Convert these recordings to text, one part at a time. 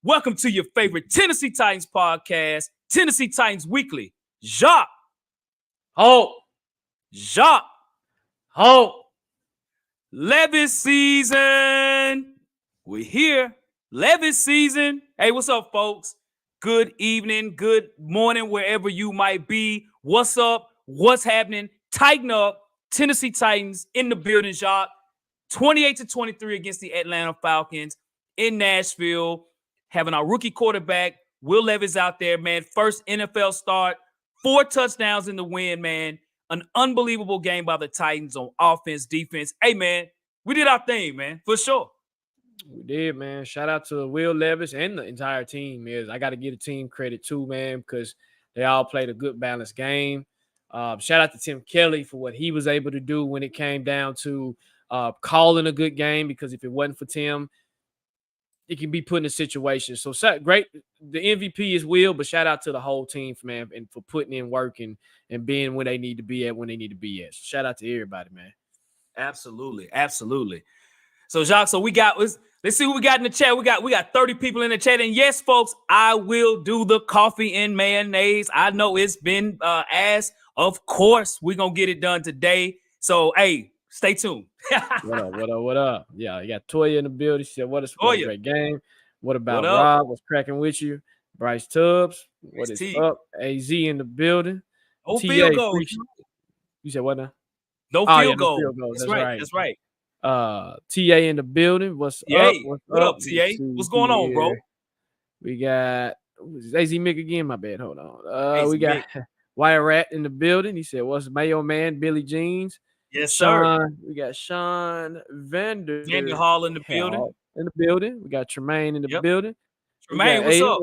Welcome to your favorite Tennessee Titans podcast, Tennessee Titans Weekly. Jacques. Jacques. Levis season. We're here. Levis season. Hey, what's up, folks? Good evening, good morning, wherever you might be. What's up? What's happening? Tighten up. Tennessee Titans in the building, Jacques. 28-23 against the Atlanta Falcons in Nashville. Having our rookie quarterback, Will Levis, out there, man. First NFL start, 4 touchdowns in the win, man. An unbelievable game by the Titans on offense, defense. Hey, man, we did our thing, man, for sure. We did, man. Shout out to Will Levis and the entire team. I got to give the team credit too, man, because they all played a good, balanced game. Shout out to Tim Kelly for what he was able to do when it came down to calling a good game, because if it wasn't for Tim, it can be put in a situation. So great. The MVP is Will, but shout out to the whole team, man, and for putting in work and being where they need to be at when they need to be at. So shout out to everybody, man. Absolutely. So, Jacques, let's see what we got in the chat. We got 30 people in the chat. And yes, folks, I will do the coffee and mayonnaise. I know it's been asked. Of course, we're going to get it done today. So, hey, stay tuned. What up? Yeah, you got Toya in the building. She said, what a great game. What about Rob? What's cracking with you? Bryce Tubbs. What is up? AZ in the building. No field goal. You said what now? No field goal. That's right. TA in the building. What's up? What up, TA? What's going on, bro? We got AZ Mick again. My bad. Hold on. We got Wire Rat in the building. He said, what's Mayo Man? Billy Jeans. Yes, sir. We got Sean Vander Hall in the building. We got Tremaine in the building. Tremaine, what's up?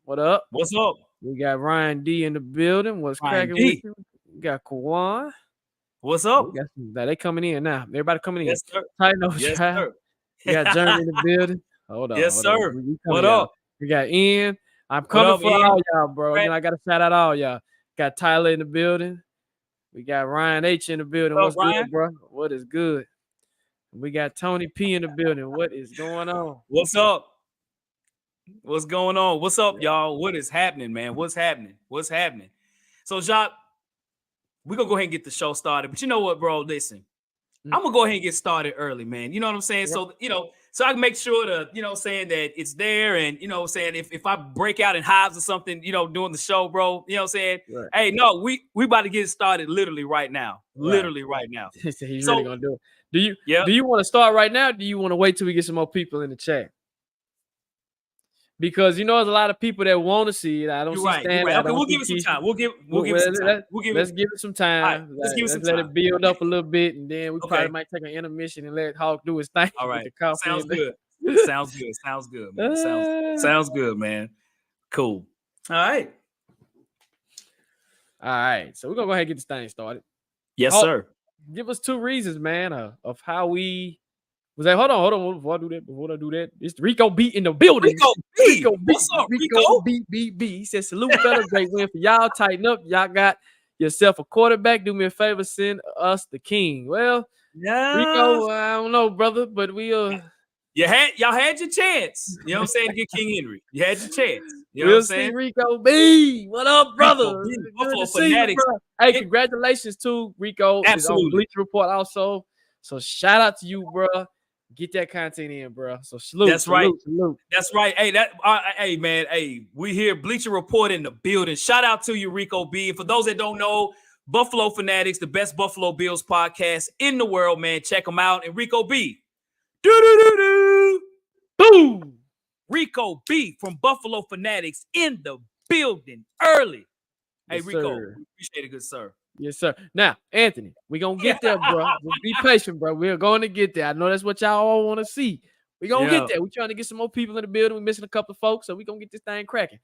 What up? What's up? We got Ryan D in the building. What's cracking with you? We got Kawan. What's up? They coming in now. Everybody coming in. Yes, sir. Yes, sir. We got Jeremy in the building. Hold on. Yes, sir. What up? We got Ian. I'm coming for all y'all, bro. Right. I got to shout out all y'all. Got Tyler in the building. We got Ryan H in the building. What's up, good, bro? What is good? We got Tony P in the building. What is going on? What's up? What's going on? What's up, y'all? What is happening, man? What's happening? So, Jacques, we're going to go ahead and get the show started. But you know what, bro? Listen, I'm going to go ahead and get started early, man. You know what I'm saying? Yeah. So I can make sure to, saying that it's there. And, saying if I break out in hives or something, doing the show, bro, saying, right. Hey, no, we about to get started literally right now. Right now. He's really going to do it. Do you want to start right now? Or do you want to wait till we get some more people in the chat? Because there's a lot of people that want to see it. I don't see Stan. Right. Okay, we'll give it some time. We'll give it some time. Let's give it some time. Right, let's give it some time. Let it build up a little bit, and then we probably might take an intermission and let Hawk do his thing. All right. Sounds good. Sounds good, man. Sounds good, man. Cool. All right. So we're gonna go ahead and get this thing started. Yes, sir. Give us 2 reasons, man, of how we. Was that? Hold on. Before I do that, it's Rico B in the building. Rico B. What's up, Rico? B. He said, salute, fellas. Great win for y'all. Tighten up. Y'all got yourself a quarterback. Do me a favor. Send us the king. Well, Rico, I don't know, brother, but y'all had your chance. You know what I'm saying? To get King Henry. You had your chance. You know we'll what I'm saying? See Rico B. What up, brother? Buffalo Fanatics. Hey, congratulations to Rico. Absolutely. On Bleacher Report also. So shout out to you, bro. Get that content in, bro. So salute. That's right. That's right. Hey, man. Hey, we here. Bleacher Report in the building. Shout out to you, Rico B. And for those that don't know, Buffalo Fanatics, the best Buffalo Bills podcast in the world, man. Check them out. And Rico B. Boom. Rico B from Buffalo Fanatics in the building early. Hey, yes, Rico, sir. We appreciate it, good sir. Yes, sir. Now, Anthony, we're going to get there, bro. Just be patient, bro. We're going to get there. I know that's what y'all all want to see. We're going to get there. We're trying to get some more people in the building. We're missing a couple of folks, so we're going to get this thing cracking.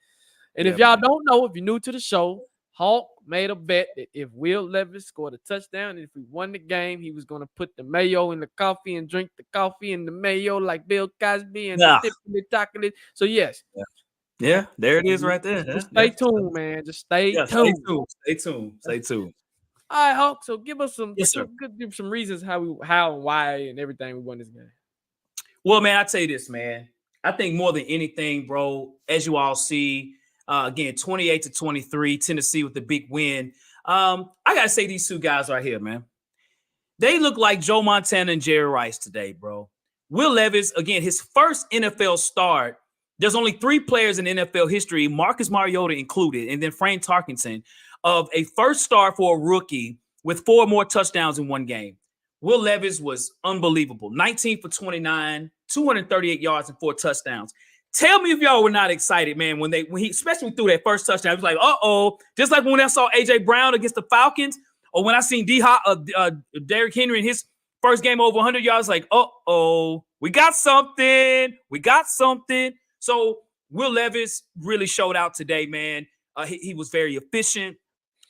And if y'all don't know, if you're new to the show, Hawk made a bet that if Will Levis scored a touchdown and if we won the game, he was going to put the mayo in the coffee and drink the coffee and the mayo like Bill Cosby and the chocolate. So, yes. Yeah, there it is right there. Just stay tuned, man. Just stay tuned. Stay tuned. All right, Hawk. So give us some, give some reasons how and why and everything we won this game. Well, man, I tell you this, man. I think more than anything, bro, as you all see, again, 28-23, Tennessee with the big win. I got to say these two guys right here, man. They look like Joe Montana and Jerry Rice today, bro. Will Levis, again, his first NFL start. There's only 3 players in NFL history, Marcus Mariota included, and then Frank Tarkenton, of a first start for a rookie with 4 more touchdowns in one game. Will Levis was unbelievable. 19 for 29, 238 yards and 4 touchdowns. Tell me if y'all were not excited, man, when he especially threw that first touchdown. It was like, uh-oh. Just like when I saw A.J. Brown against the Falcons, or when I seen Derrick Henry in his first game over 100 yards, like, uh-oh, we got something. We got something. So Will Levis really showed out today, man. He was very efficient,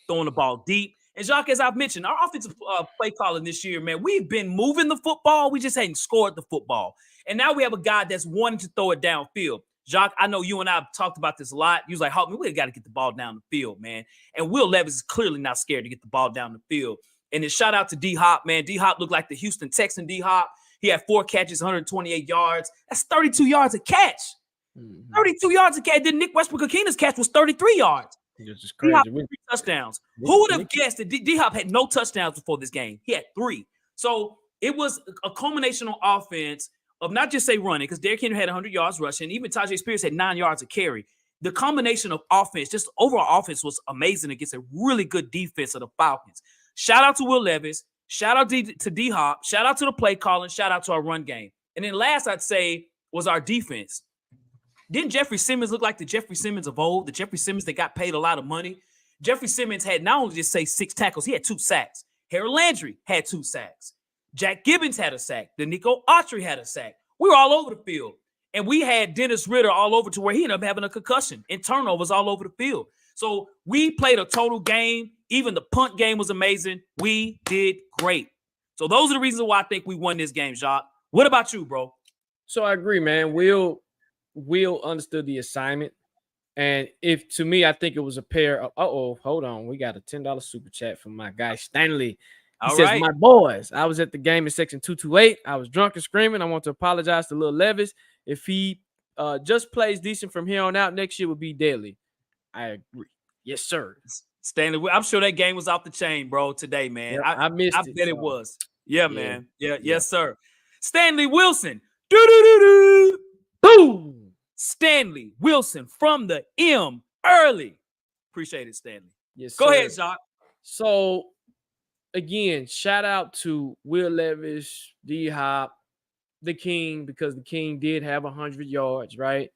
throwing the ball deep. And Jacques, as I've mentioned, our offensive play calling this year, man, we've been moving the football. We just hadn't scored the football. And now we have a guy that's wanting to throw it downfield. Jacques, I know you and I have talked about this a lot. You was like, Hopkins, we got to get the ball down the field, man. And Will Levis is clearly not scared to get the ball down the field. And then shout out to D-Hop, man. D-Hop looked like the Houston Texan D-Hop. He had 4 catches, 128 yards. That's 32 yards a catch. 32 yards a catch. Then Nick Westbrook-Akina's catch was 33 yards. It's just crazy. D-Hop had 3 touchdowns. Who would have guessed that D-Hop had no touchdowns before this game? He had 3. So it was a culmination on offense of not just say running, because Derrick Henry had 100 yards rushing. Even Tajay Spears had 9 yards of carry. The combination of offense, just overall offense, was amazing against a really good defense of the Falcons. Shout out to Will Levis. Shout out to D-Hop. Shout out to the play calling. Shout out to our run game. And then last, I'd say, was our defense. Didn't Jeffery Simmons look like the Jeffery Simmons of old? The Jeffery Simmons that got paid a lot of money? Jeffery Simmons had not only just say 6 tackles, he had 2 sacks. Harold Landry had 2 sacks. Jack Gibbons had a sack. Danico Autry had a sack. We were all over the field. And we had Dennis Ritter all over to where he ended up having a concussion and turnovers all over the field. So we played a total game. Even the punt game was amazing. We did great. So those are the reasons why I think we won this game, Jacques. What about you, bro? So I agree, man. Will understood the assignment. And to me, I think it was a pair of, hold on. We got a $10 super chat from my guy, Stanley. He says, my boys, I was at the game in section 228. I was drunk and screaming. I want to apologize to Lil Levis. If he just plays decent from here on out, next year would be deadly. I agree. Yes, sir. Stanley, I'm sure that game was off the chain, bro, today, man. Yeah, I missed it. I bet it was. Yeah, man. Yeah. Yes, sir. Stanley Wilson. Do-do-do-do. Boom. Stanley Wilson from the M early. Appreciate it, Stanley. Yes, Go sir. ahead, Jacques. So, again, shout out to Will Levis, D-Hop, the King, because the King did have 100 yards, right?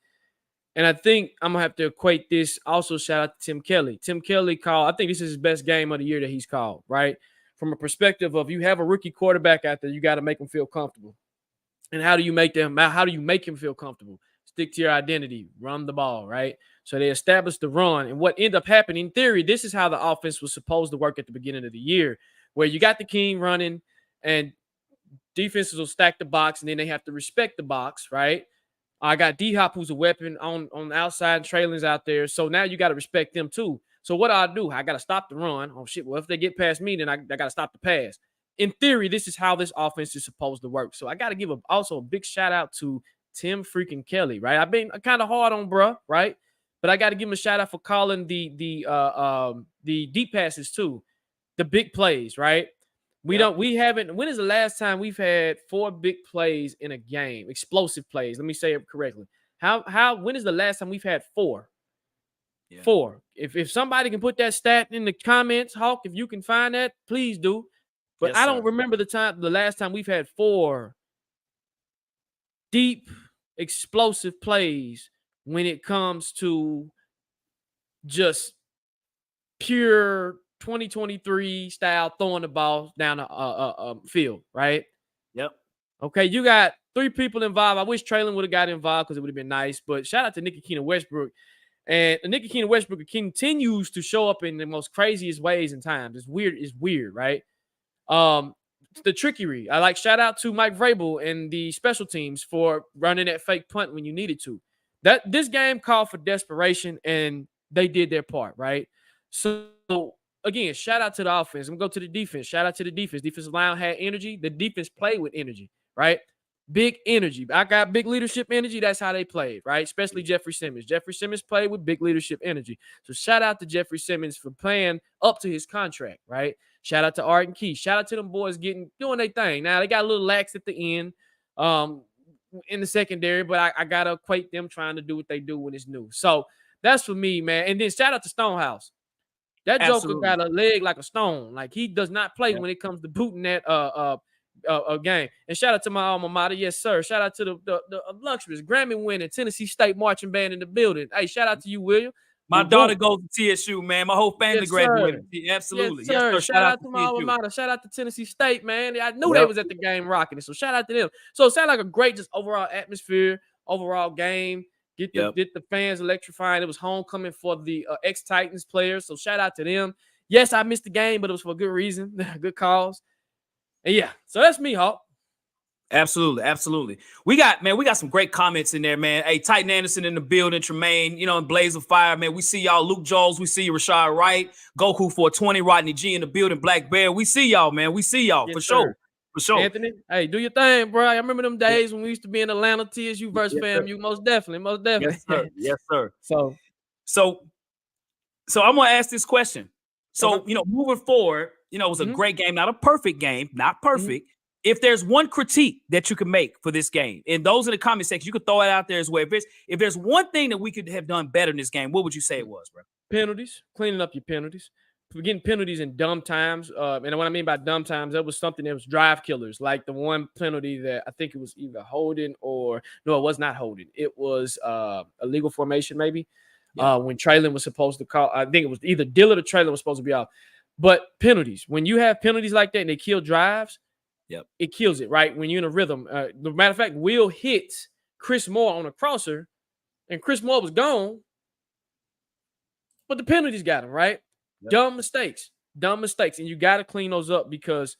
And I think I'm going to have to equate this. Also, shout out to Tim Kelly. Tim Kelly called, I think this is his best game of the year that he's called, right? From a perspective of you have a rookie quarterback out there, you got to make him feel comfortable. And how do you make him feel comfortable? Stick to your identity, run the ball, right? So they established the run. And what ended up happening, in theory, this is how the offense was supposed to work at the beginning of the year, where you got the King running and defenses will stack the box and then they have to respect the box, right? I got D-Hop, who's a weapon on the outside, and Treylon's out there. So now you got to respect them too. So what do? I got to stop the run. Oh, shit. Well, if they get past me, then I got to stop the pass. In theory, this is how this offense is supposed to work. So I got to give also a big shout out to Tim freaking Kelly, right? I've been kind of hard on bruh, right? But I got to give him a shout out for calling the deep passes too, the big plays, right? When is the last time we've had 4 big plays in a game? Explosive plays. Let me say it correctly. When is the last time we've had 4? Yeah. 4. If somebody can put that stat in the comments, Hawk, if you can find that, please do. But yes, I don't remember the last time we've had 4 deep, explosive plays when it comes to just pure 2023 style throwing the ball down the field, right? Yep. Okay, you got 3 people involved. I wish Treylon would have got involved because it would have been nice. But shout out to Nicky Keenan Westbrook. And Nicky Keenan Westbrook continues to show up in the most craziest ways and times. It's weird, right? The trickery. I like shout out to Mike Rabel and the special teams for running that fake punt when you needed to. This game called for desperation, and they did their part, right? So again, shout out to the offense. I'm going to go to the defense. Shout out to the defense. Defensive line had energy. The defense played with energy, right? big energy. I got big leadership energy. That's how they played, right? Especially Jeffery Simmons. Jeffery Simmons played with big leadership energy. So shout out to Jeffery Simmons for playing up to his contract, right? Shout out to Arden Key. Shout out to them boys doing their thing. Now they got a little lax at the end in the secondary, but I gotta equate them trying to do what they do when it's new. So that's for me, man. And then shout out to Stonehouse. That Joker got a leg like a stone. Like he does not play when it comes to booting that game. And shout out to my alma mater, yes sir. Shout out to the illustrious Grammy winning Tennessee State marching band in the building. Hey, shout out to you, William. My daughter goes to TSU, man. My whole family graduated. Absolutely. Yes, sir. Shout out to my alma mater. Shout out to Tennessee State, man. I knew they was at the game rocking it. So shout out to them. So it sounded like a great just overall atmosphere, overall game. Get the fans electrifying. It was homecoming for the ex-Titans players. So shout out to them. Yes, I missed the game, but it was for a good reason. Good cause. And yeah, so that's me, Hawk. Absolutely. We got some great comments in there, man. Hey, Titan Anderson in the building, Tremaine, in Blaze of Fire, man. We see y'all, Luke Jones. We see you, Rashad Wright, Goku 420, Rodney G in the building, Black Bear. We see y'all, man. We see y'all for sure. For sure. Anthony, hey, do your thing, bro. I remember them days when we used to be in Atlanta, TSU versus FAMU. Most definitely. Yes, sir. Yes, sir. So I'm gonna ask this question. So, moving forward, it was a great game, not a perfect game, not perfect. If there's one critique that you could make for this game, and those in the comment section, you could throw it out there as well. If there's one thing that we could have done better in this game, what would you say it was, bro? Penalties, cleaning up your penalties. We're getting penalties in dumb times. And what I mean by dumb times, that was something that was drive killers, like the one penalty that I think it was either holding or no, it was not holding. It was illegal formation, maybe. When Treylon was supposed to call, I think it was either Dillard or Treylon was supposed to be off. But penalties, when you have penalties like that and they kill drives, it kills it, right? When you're in a rhythm. The matter of fact, Will hit Chris Moore on a crosser, and Chris Moore was gone, but the penalties got him, right? Dumb mistakes, and you got to clean those up because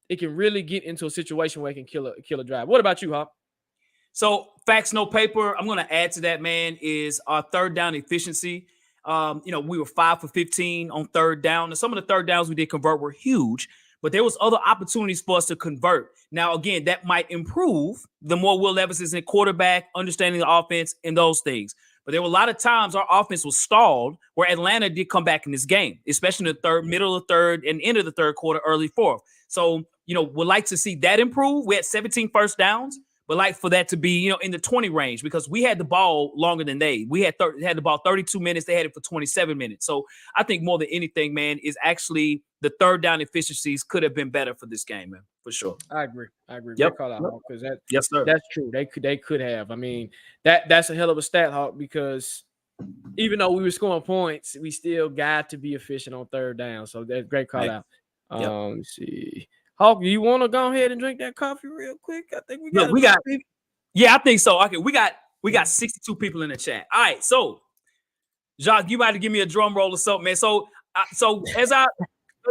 it can really get into a situation where it can kill a drive. What about you, Hop? So, facts, no paper. I'm going to add to that, man, is our third down efficiency. We were 5 for 15 on third down, and some of the third downs we did convert were huge, but there was other opportunities for us to convert. Now, again, that might improve the more Will Levis is in quarterback, understanding the offense and those things. But there were a lot of times our offense was stalled where Atlanta did come back in this game, especially in the middle of the third and end of the third quarter, early fourth. So, would like to see that improve. We had 17 first downs, but like for that to be, in the 20 range because we had the ball longer than they. We had the ball 32 minutes. They had it for 27 minutes. So I think more than anything, man, is actually the third down efficiencies could have been better for this game, man, for sure. I agree. Yep. Call out, Hawk, because yes, sir. That's true. They could have. I mean, that's a hell of a stat, Hawk, because even though we were scoring points, we still got to be efficient on third down. So that's great call out. Let's see. Hawk, you want to go ahead and drink that coffee real quick? I think we got. Yeah, I think so. Okay, we got 62 people in the chat. All right, so Jacques, you might have to give me a drum roll or something, man. So as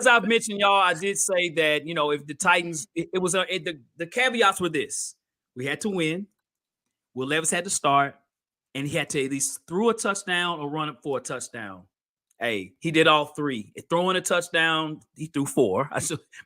I've mentioned, y'all, I did say that if the Titans, the caveats were this: we had to win. Will Levis had to start, and he had to at least throw a touchdown or run it for a touchdown. Hey, he did all three. Throwing a touchdown, he threw 4.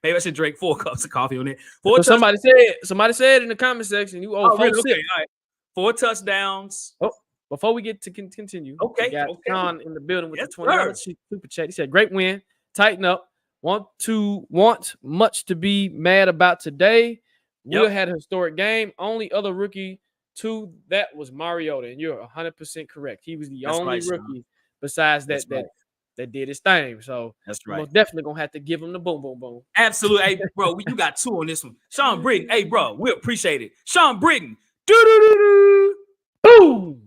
Maybe I should drink 4 cups of coffee on it. So somebody said in the comment section, you owe 4 really? Okay, all right. 4 touchdowns. Oh, before we get to continue, okay. We got Sean in the building with the $20 super chat. He said, "Great win, tighten up. Want much to be mad about today. Will had a historic game. Only other rookie to that was Mariota, and you're 100% correct. He was the only rookie besides that did his thing. So that's right. We're definitely gonna have to give him the boom, boom, boom. Absolutely, hey, bro. You got 2 on this one. Sean Britton, hey, bro, we appreciate it. Sean Britton, do boom,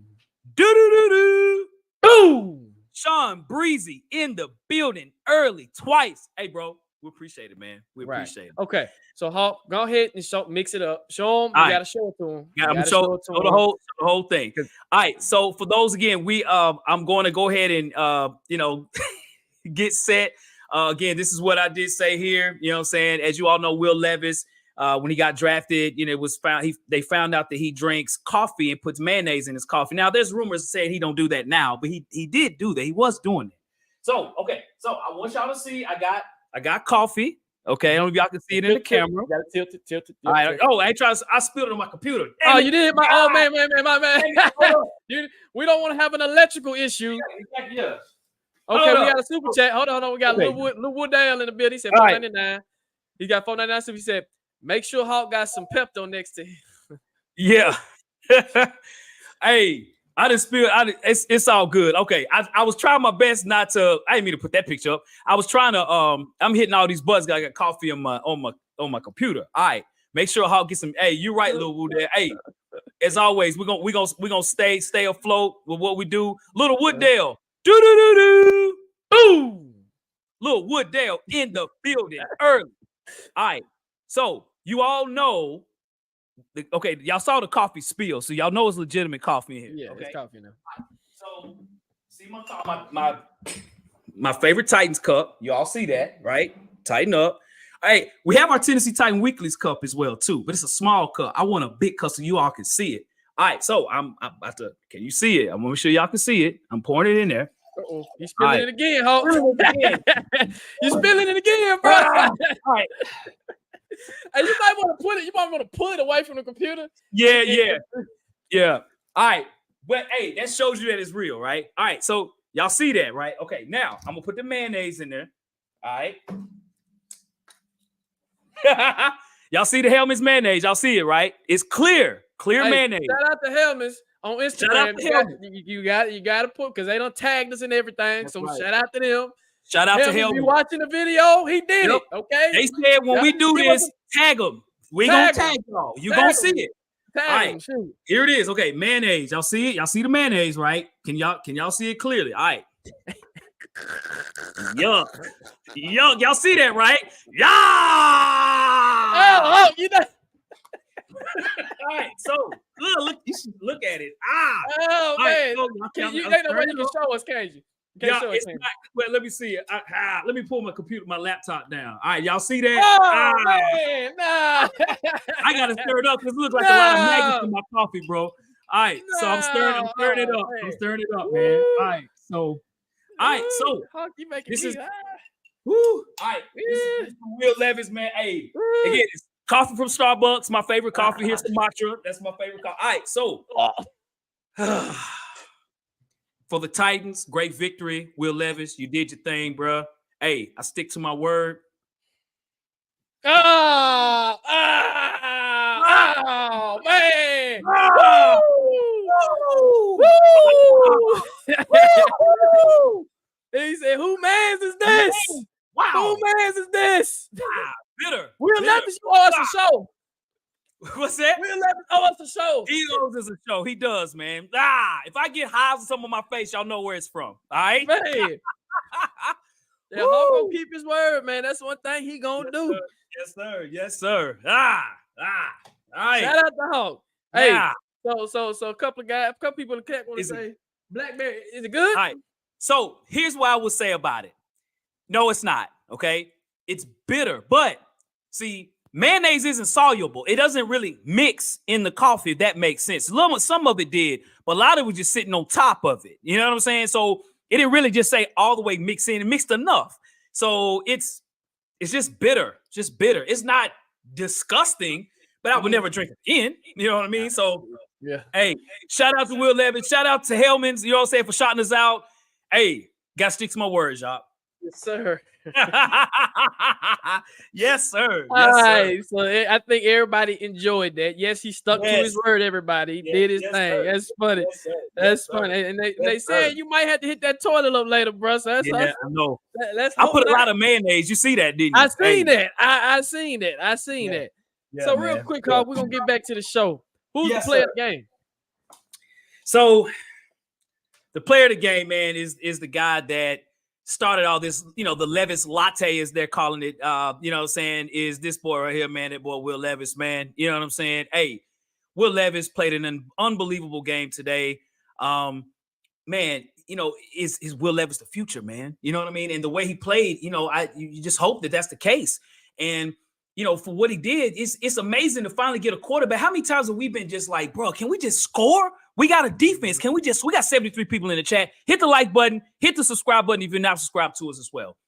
do boom. Sean Breezy in the building early twice. Hey, bro, we appreciate it, man. We appreciate it. Okay, so Hawk, go ahead and mix it up. Show him. You gotta show it to him. Yeah, I'm gonna show the whole thing. All right. So for those again, I'm going to go ahead and get set. Again, this is what I did say here. You know what I'm saying? As you all know, Will Levis, when he got drafted, it was they found out that he drinks coffee and puts mayonnaise in his coffee. Now there's rumors saying he don't do that now, but he did do that. He was doing it. So okay. So I want y'all to see. I got coffee. Okay, I don't know if y'all can see it in the camera. You gotta tilt it. All right. Oh, I spilled it on my computer. Oh, you did? My man. We don't want to have an electrical issue. Yeah. Okay, we got a super chat. Hold on. We got Lil Woodale in the building. He said $4.99. He got $4.99. So he said, make sure Hawk got some Pepto next to him. Yeah. Hey, I didn't spill. It's all good. Okay, I was trying my best not to. I didn't mean to put that picture up. I was trying to. I'm hitting all these buttons. I got coffee on my computer. All right, make sure Hawk get some. Hey, you right, Lil Woodale. Hey, as always, we're gonna stay afloat with what we do. Little Wooddale, boom. Little Wooddale in the building early. All right, so you all know. Okay, y'all saw the coffee spill, so y'all know it's legitimate coffee in here. Yeah, okay? it's coffee now. So, see my favorite Titans cup. You all see that, right? Tighten up. All right, we have our Tennessee Titan Weekly's cup as well, too, but it's a small cup. I want a big cup so you all can see it. All right, so I'm about to. Can you see it? I'm gonna make sure y'all can see it. I'm pouring it in there. Uh-oh, he's spilling it again, Hawk. You're spilling it again, bro. All right. And you might want to pull it away from the computer. Yeah. All right. But hey, that shows you that it's real, right? All right. So y'all see that, right? Okay. Now I'm gonna put the mayonnaise in there. All right. Y'all see the Hellman's mayonnaise? Y'all see it, right? It's clear mayonnaise. Shout out to Hellman's on Instagram. You got to put because they don't tag us and everything. That's so right. Shout out to them. Shout out to Hellman. Hellman. If you watching the video, he did it. Okay. They said when we do this, tag them. We gonna tag y'all. You gonna see it. Tag them. Here it is. Okay, mayonnaise. Y'all see it? Y'all see the mayonnaise, right? Can y'all see it clearly? All right. Yuck. Y'all see that, right? Yeah. Oh, you know. All right. So look. You should look at it. Oh man. Right, you ain't no way you can show us, can't you? Yeah, it's not, well, let me see it. Let me pull my laptop down. All right, y'all see that? Oh, man, nah. I gotta stir it up because it looks like a lot of maggots in my coffee, bro. All right, so I'm stirring it up. Man. I'm stirring it up, man. All right, so Hawk, you making this me, is woo. All right, this is Will Levis, man. Hey, again, it's coffee from Starbucks. My favorite coffee here, Sumatra. That's my favorite coffee. All right, so. For the Titans, great victory. Will Levis, you did your thing, bro. Hey, I stick to my word. Oh, man. He said, who mans is this? Wow. Who mans is this? Bitter. Will Levis owe us a show. What's that? Will Levis owe us a show. He owes us a show. He does, man. If I get hives or something on my face, y'all know where it's from. All right? Man. Yeah, Hawk gonna keep his word, man. That's one thing he gonna do. Sir. Yes, sir. All right. Shout out to Hawk. Hey, so a couple people in the chat want to say, Blackberry, is it good? All right. So here's what I would say about it. No, it's not. Okay. It's bitter, but see, mayonnaise isn't soluble. It doesn't really mix in the coffee, if that makes sense. Some of it did, but a lot of it was just sitting on top of it. You know what I'm saying? So it didn't really just say all the way mix in. It mixed enough. So it's just bitter. Just bitter. It's not disgusting, but I would never drink it again. You know what I mean? So, yeah. Hey, shout out to Will Levis. Shout out to Hellman's, you know what I'm saying, for shouting us out. Hey, got to stick to my words, y'all. Yes, sir. Yes, sir. All right. So I think everybody enjoyed that. Yes, he stuck to his word, everybody. He did his thing. Sir. That's funny. That's funny. And they said you might have to hit that toilet up later, bro. So that's I know. I put a lot of mayonnaise. You see that, didn't you? I seen that. I seen that. Yeah, so real quick, Hawk, we're going to get back to the show. Who's the player of the game? So the player of the game, man, is the guy that started all this, the Levis latte, as they're calling it, you know what I'm saying, is this boy right here, man, that boy Will Levis, man. You know what I'm saying? Hey, Will Levis played an unbelievable game today. Man, is Will Levis the future, man? You know what I mean? And the way he played, you just hope that that's the case. And, for what he did, it's amazing to finally get a quarterback. How many times have we been just like, bro, can we just score? We got a defense. We got 73 people in the chat. Hit the like button, hit the subscribe button if you're not subscribed to us as well.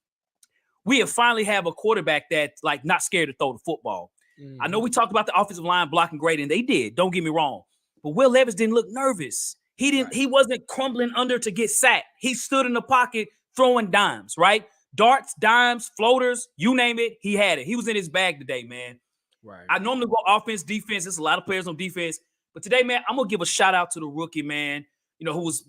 we have finally have a quarterback that's like not scared to throw the football. I know we talked about the offensive line blocking great, and they did. Don't get me wrong. But Will Levis didn't look nervous. He wasn't crumbling under to get sacked. He stood in the pocket throwing dimes, right? Darts, dimes, floaters, you name it, he had it. He was in his bag today, man. Right. I normally go offense, defense. There's a lot of players on defense. But today, man, I'm gonna give a shout out to the rookie, man. Who was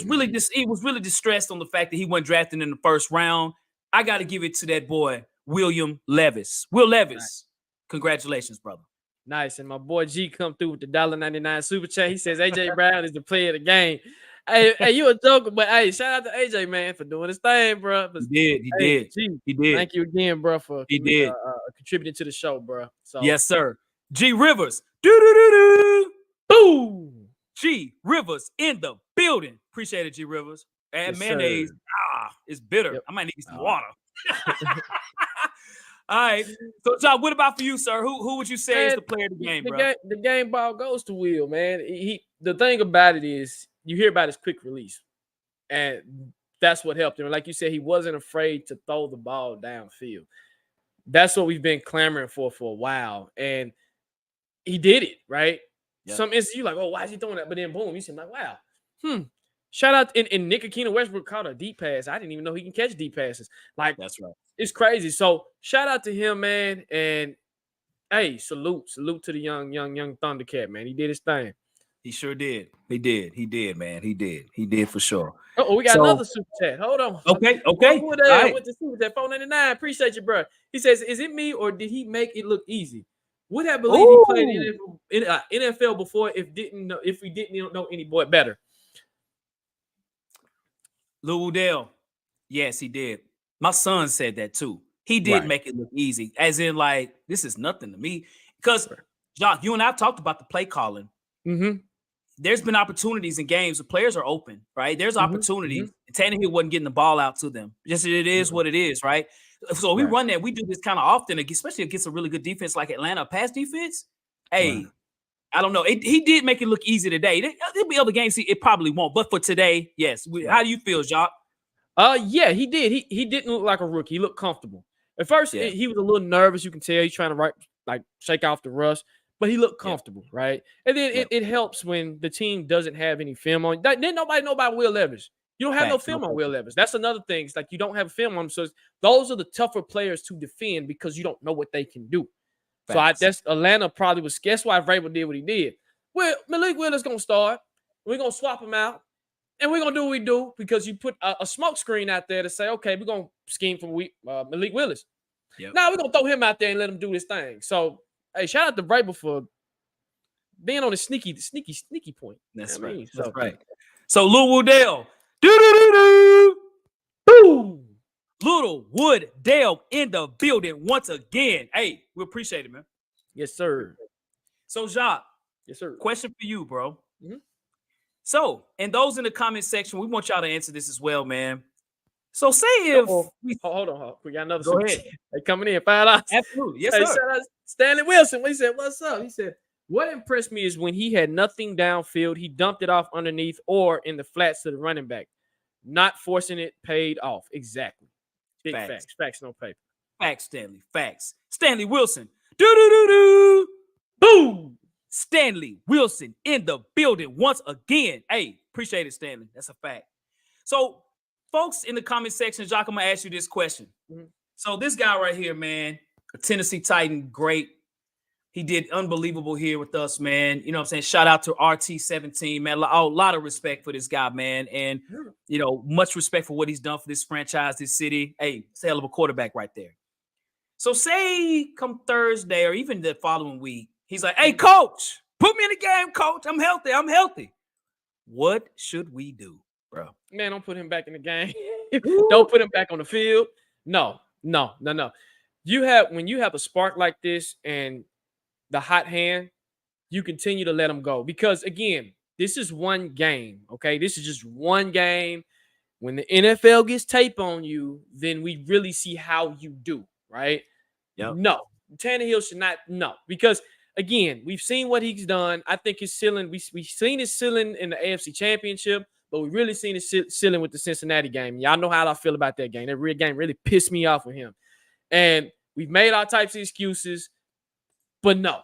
really distressed on the fact that he wasn't drafted in the first round. I got to give it to that boy, Will Levis. Nice. Congratulations, brother. Nice. And my boy G come through with the $1.99 super chat. He says AJ Brown is the player of the game. Hey, you a joker, but hey, shout out to AJ, man, for doing his thing, bro. He did. He did. Thank you again, bro, for contributing to the show, bro. So yes, sir. G Rivers. Boom. G Rivers in the building. Appreciate it, G Rivers. And mayonnaise. It's bitter. Yep. I might need some water. All right. So, John, what about for you, sir? Who would you say is the player of the game, bro? The game ball goes to Will, man. The thing about it is you hear about his quick release, and that's what helped him. Like you said, he wasn't afraid to throw the ball downfield. That's what we've been clamoring for a while, and he did it, right? Yep. Some instances you're like, oh, why is he throwing that? But then boom, you seem like, wow. Shout out and Nick Akina Westbrook caught a deep pass. I didn't even know he can catch deep passes. Like, that's right. It's crazy. So shout out to him, man. And hey, salute to the young Thundercat, man. He did his thing. He sure did. He did, man. He did for sure. Oh, we got another super chat. Hold on. Okay. With the super chat, 499. Appreciate you, bro. He says, is it me or did he make it look easy? Would have believed he played in NFL before if we didn't know any boy better. Lou Dale, yes, he did. My son said that too. He did make it look easy, as in like this is nothing to me. Because John, you and I talked about the play calling. There's been opportunities in games where players are open, right? There's opportunities. Tannehill wasn't getting the ball out to them. Just it is what it is, right? So we run that. We do this kind of often, especially against a really good defense like Atlanta, pass defense. Hey, I don't know. He did make it look easy today. There'll be other games it probably won't. But for today, yes. How do you feel, Jacques? Yeah, he did. He didn't look like a rookie. He looked comfortable. At first, he was a little nervous. You can tell he's trying to shake off the rust. But he looked comfortable, right? And then it helps when the team doesn't have any film on. Then nobody know about Will Levis. You don't have no film on Will Levis. That's another thing. It's like you don't have a film on him. So those are the tougher players to defend because you don't know what they can do. Facts. So that's Atlanta probably was. Guess why Rabel did what he did? Well, Malik Willis gonna start. We're gonna swap him out, and we're gonna do what we do because you put a smoke screen out there to say, okay, we're gonna scheme for Malik Willis. Now we're gonna throw him out there and let him do this thing. So hey, shout out to Rabel for being on a sneaky point. That's right. That's right. So Lil Woodell, boom. Little Wooddale in the building once again. Hey, we appreciate it, man. Yes, sir. So, Jacques. Yes, sir. Question for you, bro. So, and those in the comment section, we want y'all to answer this as well, man. So, say if hold on. We got another. Go ahead. They coming in $5. Absolutely. Yes, sir. Shout out Stanley Wilson. He said, "What's up?" He said, "What impressed me is when he had nothing downfield, he dumped it off underneath or in the flats to the running back, not forcing it paid off." Exactly. Big facts. Facts, no paper. Facts, Stanley. Facts. Stanley Wilson. Boom. Stanley Wilson in the building once again. Hey, appreciate it, Stanley. That's a fact. So, folks in the comment section, Jacques, I'm going to ask you this question. So, this guy right here, man, a Tennessee Titan, great. He did unbelievable here with us, man. You know what I'm saying? Shout out to RT17, man. A lot of respect for this guy, man. And, much respect for what he's done for this franchise, this city. Hey, it's a hell of a quarterback right there. So say come Thursday or even the following week, he's like, hey, coach, put me in the game, coach. I'm healthy. What should we do, bro? Man, don't put him back in the game. Don't put him back on the field. No. When you have a spark like this and the hot hand, you continue to let him go. Because, again, this is one game, okay? This is just one game. When the NFL gets tape on you, then we really see how you do, right? Yep. No. Tannehill should not, no. Because, again, we've seen what he's done. I think his ceiling, we've seen his ceiling in the AFC Championship, but we really seen it ceiling with the Cincinnati game. Y'all know how I feel about that game. That real game really pissed me off with him. And we've made all types of excuses, but no.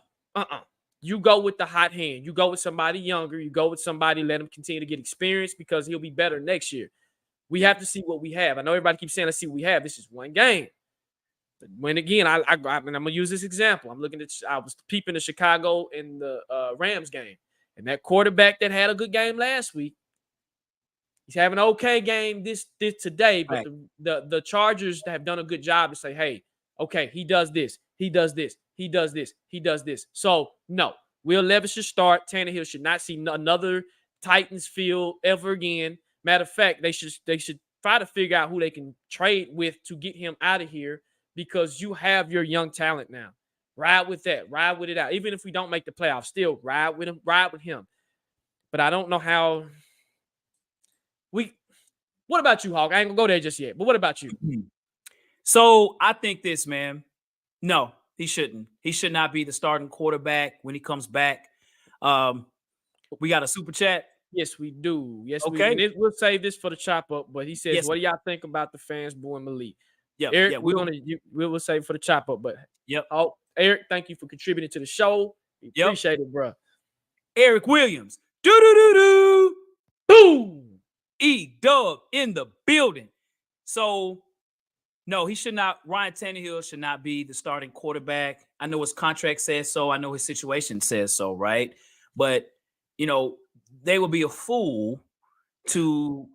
You go with the hot hand. You go with somebody younger. You go with somebody, let him continue to get experience because he'll be better next year. We have to see what we have. I know everybody keeps saying, let's see what we have. This is one game. But when again, I'm going to use this example. I was peeping the Chicago and the Rams game. And that quarterback that had a good game last week, he's having an okay game this today. But the Chargers have done a good job to say, hey, okay, he does this. He does this. He does this. He does this. So, no. Will Levis should start. Tannehill should not see another Titans field ever again. Matter of fact, they should try to figure out who they can trade with to get him out of here because you have your young talent now. Ride with that. Ride with it out. Even if we don't make the playoffs, still ride with him. Ride with him. But I don't know how What about you, Hawk? I ain't gonna go there just yet. But what about you? So I think this, man. No, he shouldn't. He should not be the starting quarterback when he comes back. We got a super chat. Yes, we do. Yes, okay. We'll save this for the chop up. But he says, yes. "What do y'all think about the fans booing Malik?" Yeah, Eric, we'll save it for the chop up. But oh, Eric, thank you for contributing to the show. We appreciate it, bro. Eric Williams, boom, E-Dub in the building. So. No, he should not. Ryan Tannehill should not be the starting quarterback. I know his contract says so. I know his situation says so, right? But, they would be a fool to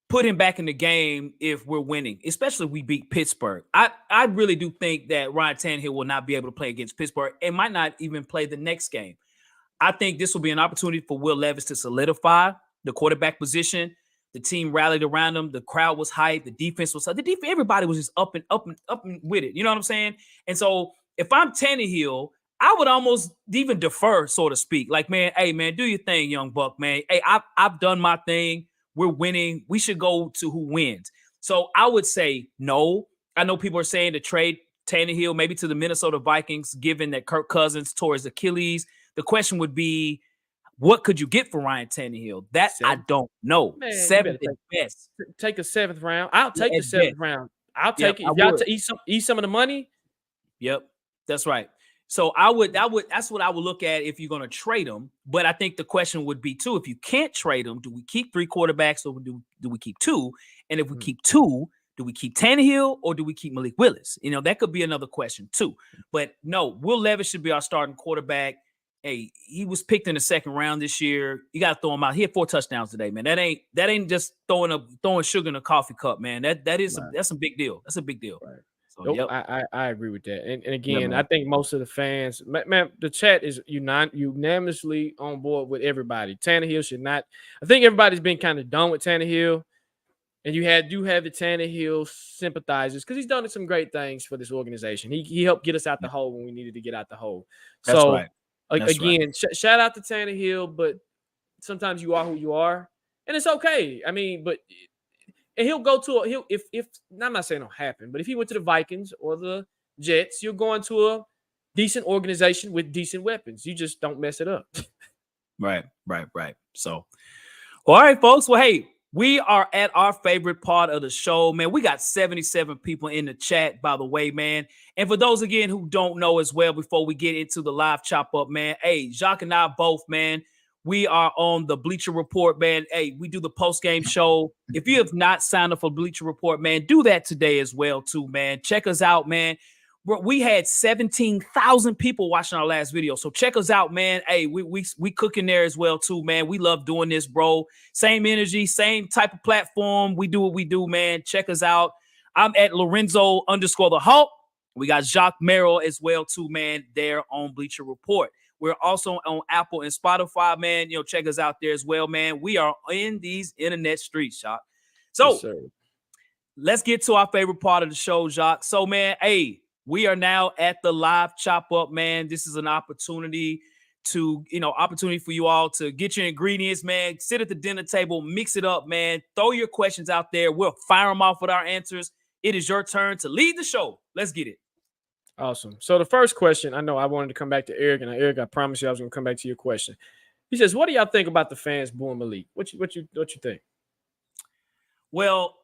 put him back in the game if we're winning, especially if we beat Pittsburgh. I really do think that Ryan Tannehill will not be able to play against Pittsburgh and might not even play the next game. I think this will be an opportunity for Will Levis to solidify the quarterback position. The team rallied around him. The crowd was hyped. The defense was hyped. Everybody was just up and with it. You know what I'm saying? And so if I'm Tannehill, I would almost even defer, so to speak. Like, man, hey, man, do your thing, young buck, man. Hey, I've done my thing. We're winning. We should go to who wins. So I would say no. I know people are saying to trade Tannehill maybe to the Minnesota Vikings, given that Kirk Cousins tore his Achilles. The question would be, what could you get for Ryan Tannehill? That I don't know. Man, 7th at best. Take a 7th round. I'll take the 7th round. I'll take it. If y'all eat some of the money. Yep, that's right. So that's what I would look at if you're going to trade him. But I think the question would be too, if you can't trade him, do we keep 3 quarterbacks or do we keep 2? And if we keep 2, do we keep Tannehill or do we keep Malik Willis? That could be another question too. But no, Will Levis should be our starting quarterback. Hey, he was picked in the 2nd round this year. You got to throw him out. He had 4 touchdowns today, man. That ain't just throwing sugar in a coffee cup, man. That's a big deal. That's a big deal. Right. So, I agree with that. And again, I think most of the fans, man, the chat is unanimously on board with everybody. Tannehill should not. I think everybody's been kind of done with Tannehill. And you have the Tannehill sympathizers because he's done some great things for this organization. He helped get us out the hole when we needed to get out the hole. That's right. Again, shout out to Tannehill, but sometimes you are who you are, and it's okay. I mean, and he'll go to if I'm not saying it'll happen, but if he went to the Vikings or the Jets, you're going to a decent organization with decent weapons. You just don't mess it up. Right. So, all right, folks. Well, hey, we are at our favorite part of the show, man. We got 77 people in the chat, by the way, man. And for those, again, who don't know as well, before we get into the live chop up, man, hey, Jacques and I both, man, we are on the Bleacher Report, man. Hey, we do the post-game show. If you have not signed up for Bleacher Report, man, do that today as well, too, man. Check us out, man. We had 17,000 people watching our last video. So check us out, man. Hey, we cooking there as well, too, man. We love doing this, bro. Same energy, same type of platform. We do what we do, man. Check us out. I'm at Lorenzo_the Hawk. We got Jacques Merrill as well, too, man, there on Bleacher Report. We're also on Apple and Spotify, man. Check us out there as well, man. We are in these internet streets, Jacques. So let's get to our favorite part of the show, Jacques. So, man, hey, we are now at the live chop up, man. This is an opportunity for you all to get your ingredients, man. Sit at the dinner table, mix it up, man. Throw your questions out there. We'll fire them off with our answers. It is your turn to lead the show. Let's get it. Awesome. So the first question, I know I wanted to come back to Eric, and Eric, I promise you I was going to come back to your question. He says, "What do y'all think about the fans booing Malik? What you think?" Well,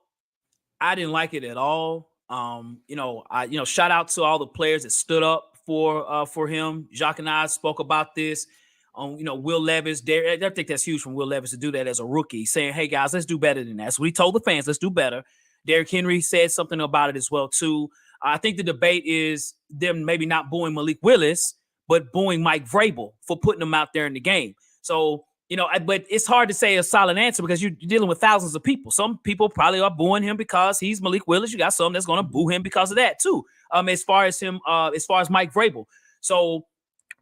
I didn't like it at all. Shout out to all the players that stood up for him. Jacques and I spoke about this. Will Levis, I think that's huge from Will Levis to do that as a rookie, saying, "Hey guys, let's do better than that." So we told the fans, "Let's do better." Derrick Henry said something about it as well too. I think the debate is them maybe not booing Malik Willis, but booing Mike Vrabel for putting him out there in the game. So, but it's hard to say a solid answer because you're dealing with thousands of people. Some people probably are booing him because he's Malik Willis. You got some that's going to boo him because of that too. As far as Mike Vrabel. So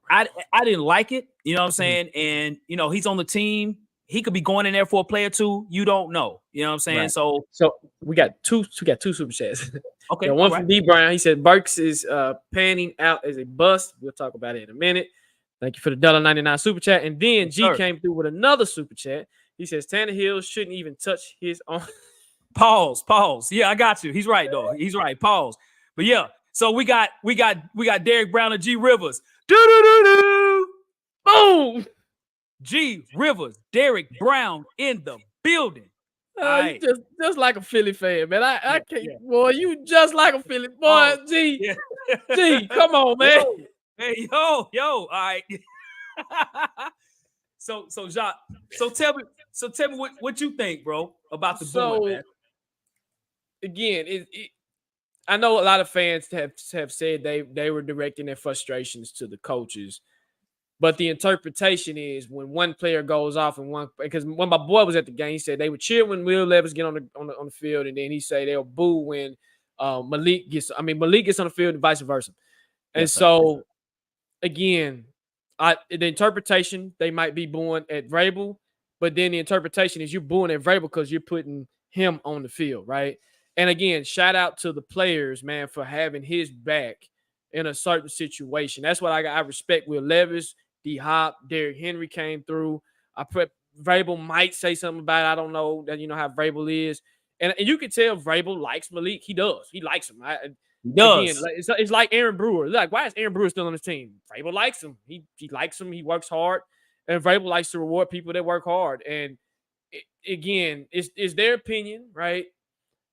I didn't like it. You know what I'm saying? And, he's on the team. He could be going in there for a play or two. You don't know. You know what I'm saying? Right. So we got two super chats. Okay. One from D. Brown. He said Burks is panning out as a bust. We'll talk about it in a minute. Thank you for the $1.99 super chat. And then G came through with another super chat. He says Tannehill shouldn't even touch his own. Pause. Yeah, I got you. He's right though. He's right. Pause. But yeah, so we got Derrick Brown and G Rivers. Boom. G Rivers, Derrick Brown in the building. You just like a Philly fan, man. I can't, boy. You just like a Philly boy. G, come on, man. Yo. All right. So Jacques, tell me what you think, bro, about the booing, man. Again, I know a lot of fans have said they were directing their frustrations to the coaches. But the interpretation is when one player goes off and because when my boy was at the game, he said they would cheer when Will Levis get on the field, and then he say they'll boo when Malik gets on the field and vice versa. And so again, the interpretation, they might be booing at Rabel, but then the interpretation is you're booing at Rabel because you're putting him on the field, right? And again, shout out to the players, man, for having his back in a certain situation. That's what I respect Will Levis. D-Hop, Derrick Henry came through. Vrabel might say something about it. I don't know that how Vrabel is. And you can tell Vrabel likes Malik. He does. He likes him. He does. Again, it's like Aaron Brewer. Like, why is Aaron Brewer still on his team? Vrabel likes him. He likes him. He works hard. And Vrabel likes to reward people that work hard. And again, it's their opinion, right?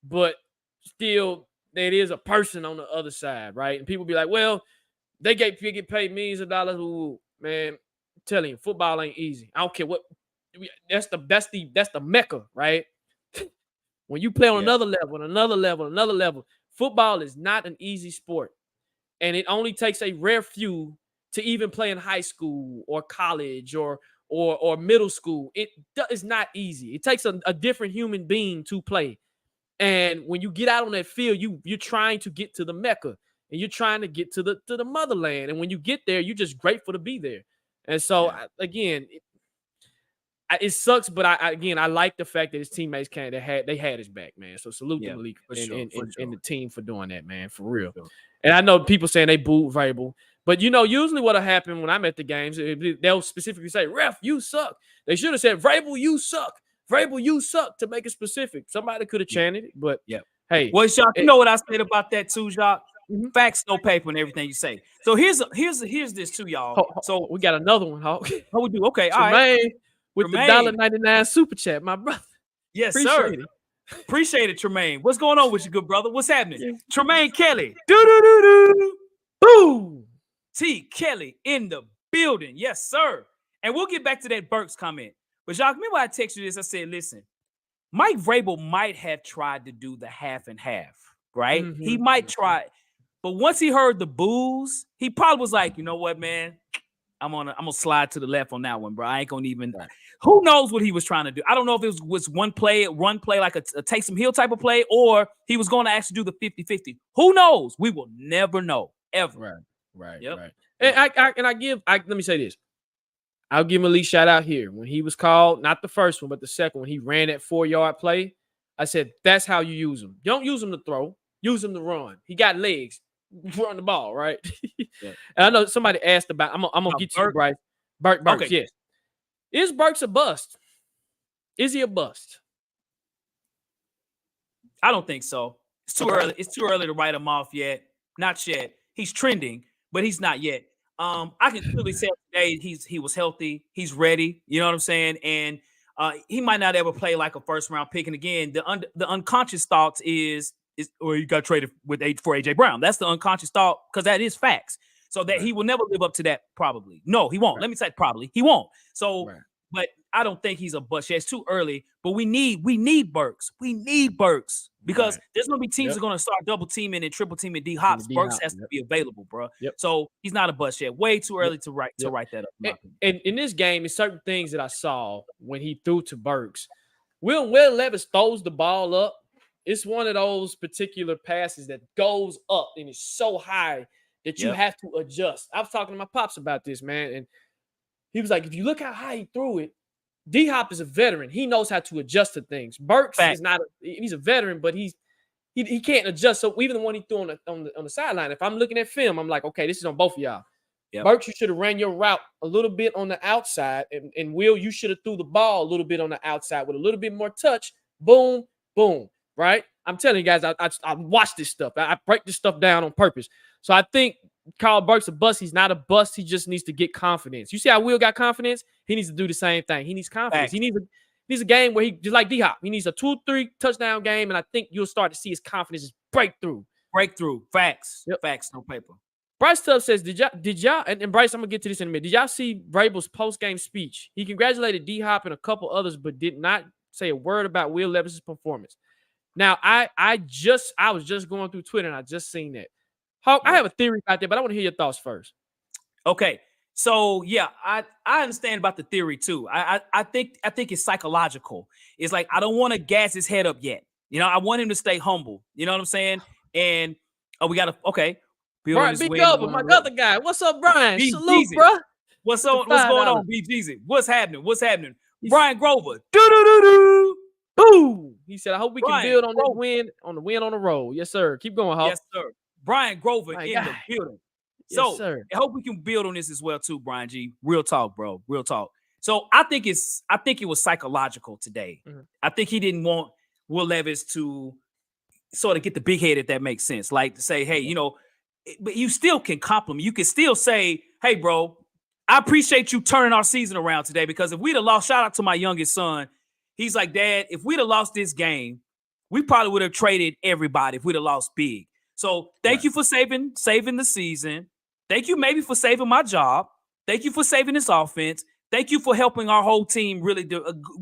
But still, there is a person on the other side, right? And people be like, well, they get paid millions of dollars. Ooh, man, I'm telling you, football ain't easy. I don't care what. That's the mecca, right? When you play on another level, football is not an easy sport, and it only takes a rare few to even play in high school or college or middle school. It is not easy. It takes a different human being to play, and when you get out on that field, you're trying to get to the mecca. And you're trying to get to the motherland. And when you get there, you're just grateful to be there. And so, again, it sucks. But I like the fact that his teammates they had his back, man. So salute to Malik and the team for doing that, man, for real. Sure. And I know people saying they booed Vrabel. But, usually what'll happen when I'm at the games, they'll specifically say, ref, you suck. They should have said, Vrabel, you suck. Vrabel, you suck, to make it specific. Somebody could have chanted it. But, hey. Well, Jacques, you know what I said about that too, Jacques? Mm-hmm. Facts, no paper, and everything you say. So here's this too, y'all. So we got another one, Hawk. How we do? Okay, Tremaine, all right. With the $1.99 super chat, my brother. Yes, sir. Appreciate it, Tremaine. What's going on with you, good brother? What's happening? Yeah. Tremaine Kelly. Boom. T. Kelly in the building. Yes, sir. And we'll get back to that Burks comment. But Jacques, remember I texted you this? I said, listen, Mike Vrabel might have tried to do the half and half, right? Mm-hmm. He might try. But once he heard the boos, he probably was like, you know what, man? I'm gonna slide to the left on that one, bro. I ain't gonna even. Who knows what he was trying to do? I don't know if it was one play like a Taysom Hill type of play, or he was going to actually do the 50-50. Who knows? We will never know ever. Right. And let me say this. I'll give Malik shout out here when he was called, not the first one, but the second one. He ran that 4-yard play. I said that's how you use him. Don't use him to throw. Use him to run. He got legs. Run the ball, right? Yeah. And I know somebody asked about. I'm gonna get to you, Bryce. Burks, okay. Yes. Is Burks a bust? Is he a bust? I don't think so. It's too early. It's too early to write him off yet. Not yet. He's trending, but he's not yet. I can clearly tell today he was healthy. He's ready. You know what I'm saying? And he might not ever play like a first round pick. And again, the unconscious thoughts is or you got traded for AJ Brown. That's the unconscious thought because that is facts. So that he will never live up to that. Probably no, he won't. Right. Let me say probably he won't. So, Right. but I don't think he's a bust. It's too early. But we need Burks. We need Burks because Right. there's gonna be teams that are gonna start double teaming and triple teaming D Hops. Burks has to be available, bro. Yep. So he's not a bust yet. Way too early to write that up. And in this game, it's certain things that I saw when he threw to Burks. Will Levis throws the ball up. It's one of those particular passes that goes up and is so high that you have to adjust. I was talking to my pops about this, man, and he was like, if you look how high he threw it, D-Hop is a veteran. He knows how to adjust to things. Burks is not. He's a veteran, but he can't adjust. So even the one he threw on the sideline, if I'm looking at film, I'm like, okay, this is on both of y'all. Yep. Burks, you should have ran your route a little bit on the outside, and Will, you should have threw the ball a little bit on the outside with a little bit more touch. Boom, boom. Right? I'm telling you guys, I watch this stuff. I break this stuff down on purpose. So I think Carl Burks a bust. He's not a bust. He just needs to get confidence. You see how Will got confidence? He needs to do the same thing. He needs confidence. He needs a game where he just like D-Hop. He needs a 2-3 touchdown game, and I think you'll start to see his confidence just break through. Facts. Yep. Facts, no paper. Bryce Tubbs says, did y'all and Bryce, I'm gonna get to this in a minute. Did y'all see Rabel's post-game speech? He congratulated D-Hop and a couple others, but did not say a word about Will Levis's performance. Now, I was just going through Twitter and I just seen that. Hawk, I have a theory out there, but I want to hear your thoughts first. Okay. So yeah, I understand about the theory too. I think it's psychological. It's like I don't want to gas his head up yet. You know, I want him to stay humble. You know what I'm saying? And we gotta Brian, big over, my other guy. What's up, Brian? Salute, bro. What's going on, BGZ? What's happening? Brian Grover. Do. Boom. He said, I hope we can build on this win on the road. Yes, sir. Keep going, Hawk. Yes, sir. Brian Grover in the building. So yes, sir. I hope we can build on this as well, too, Brian G. Real talk, bro. Real talk. So I think it was psychological today. Mm-hmm. I think he didn't want Will Levis to sort of get the big head, if that makes sense. Like to say, hey, you know, but you still can compliment. You can still say, hey, bro, I appreciate you turning our season around today, because if we'd have lost, shout out to my youngest son. He's like, Dad, if we'd have lost this game, we probably would have traded everybody if we'd have lost big. So thank you for saving the season. Thank you maybe for saving my job. Thank you for saving this offense. Thank you for helping our whole team really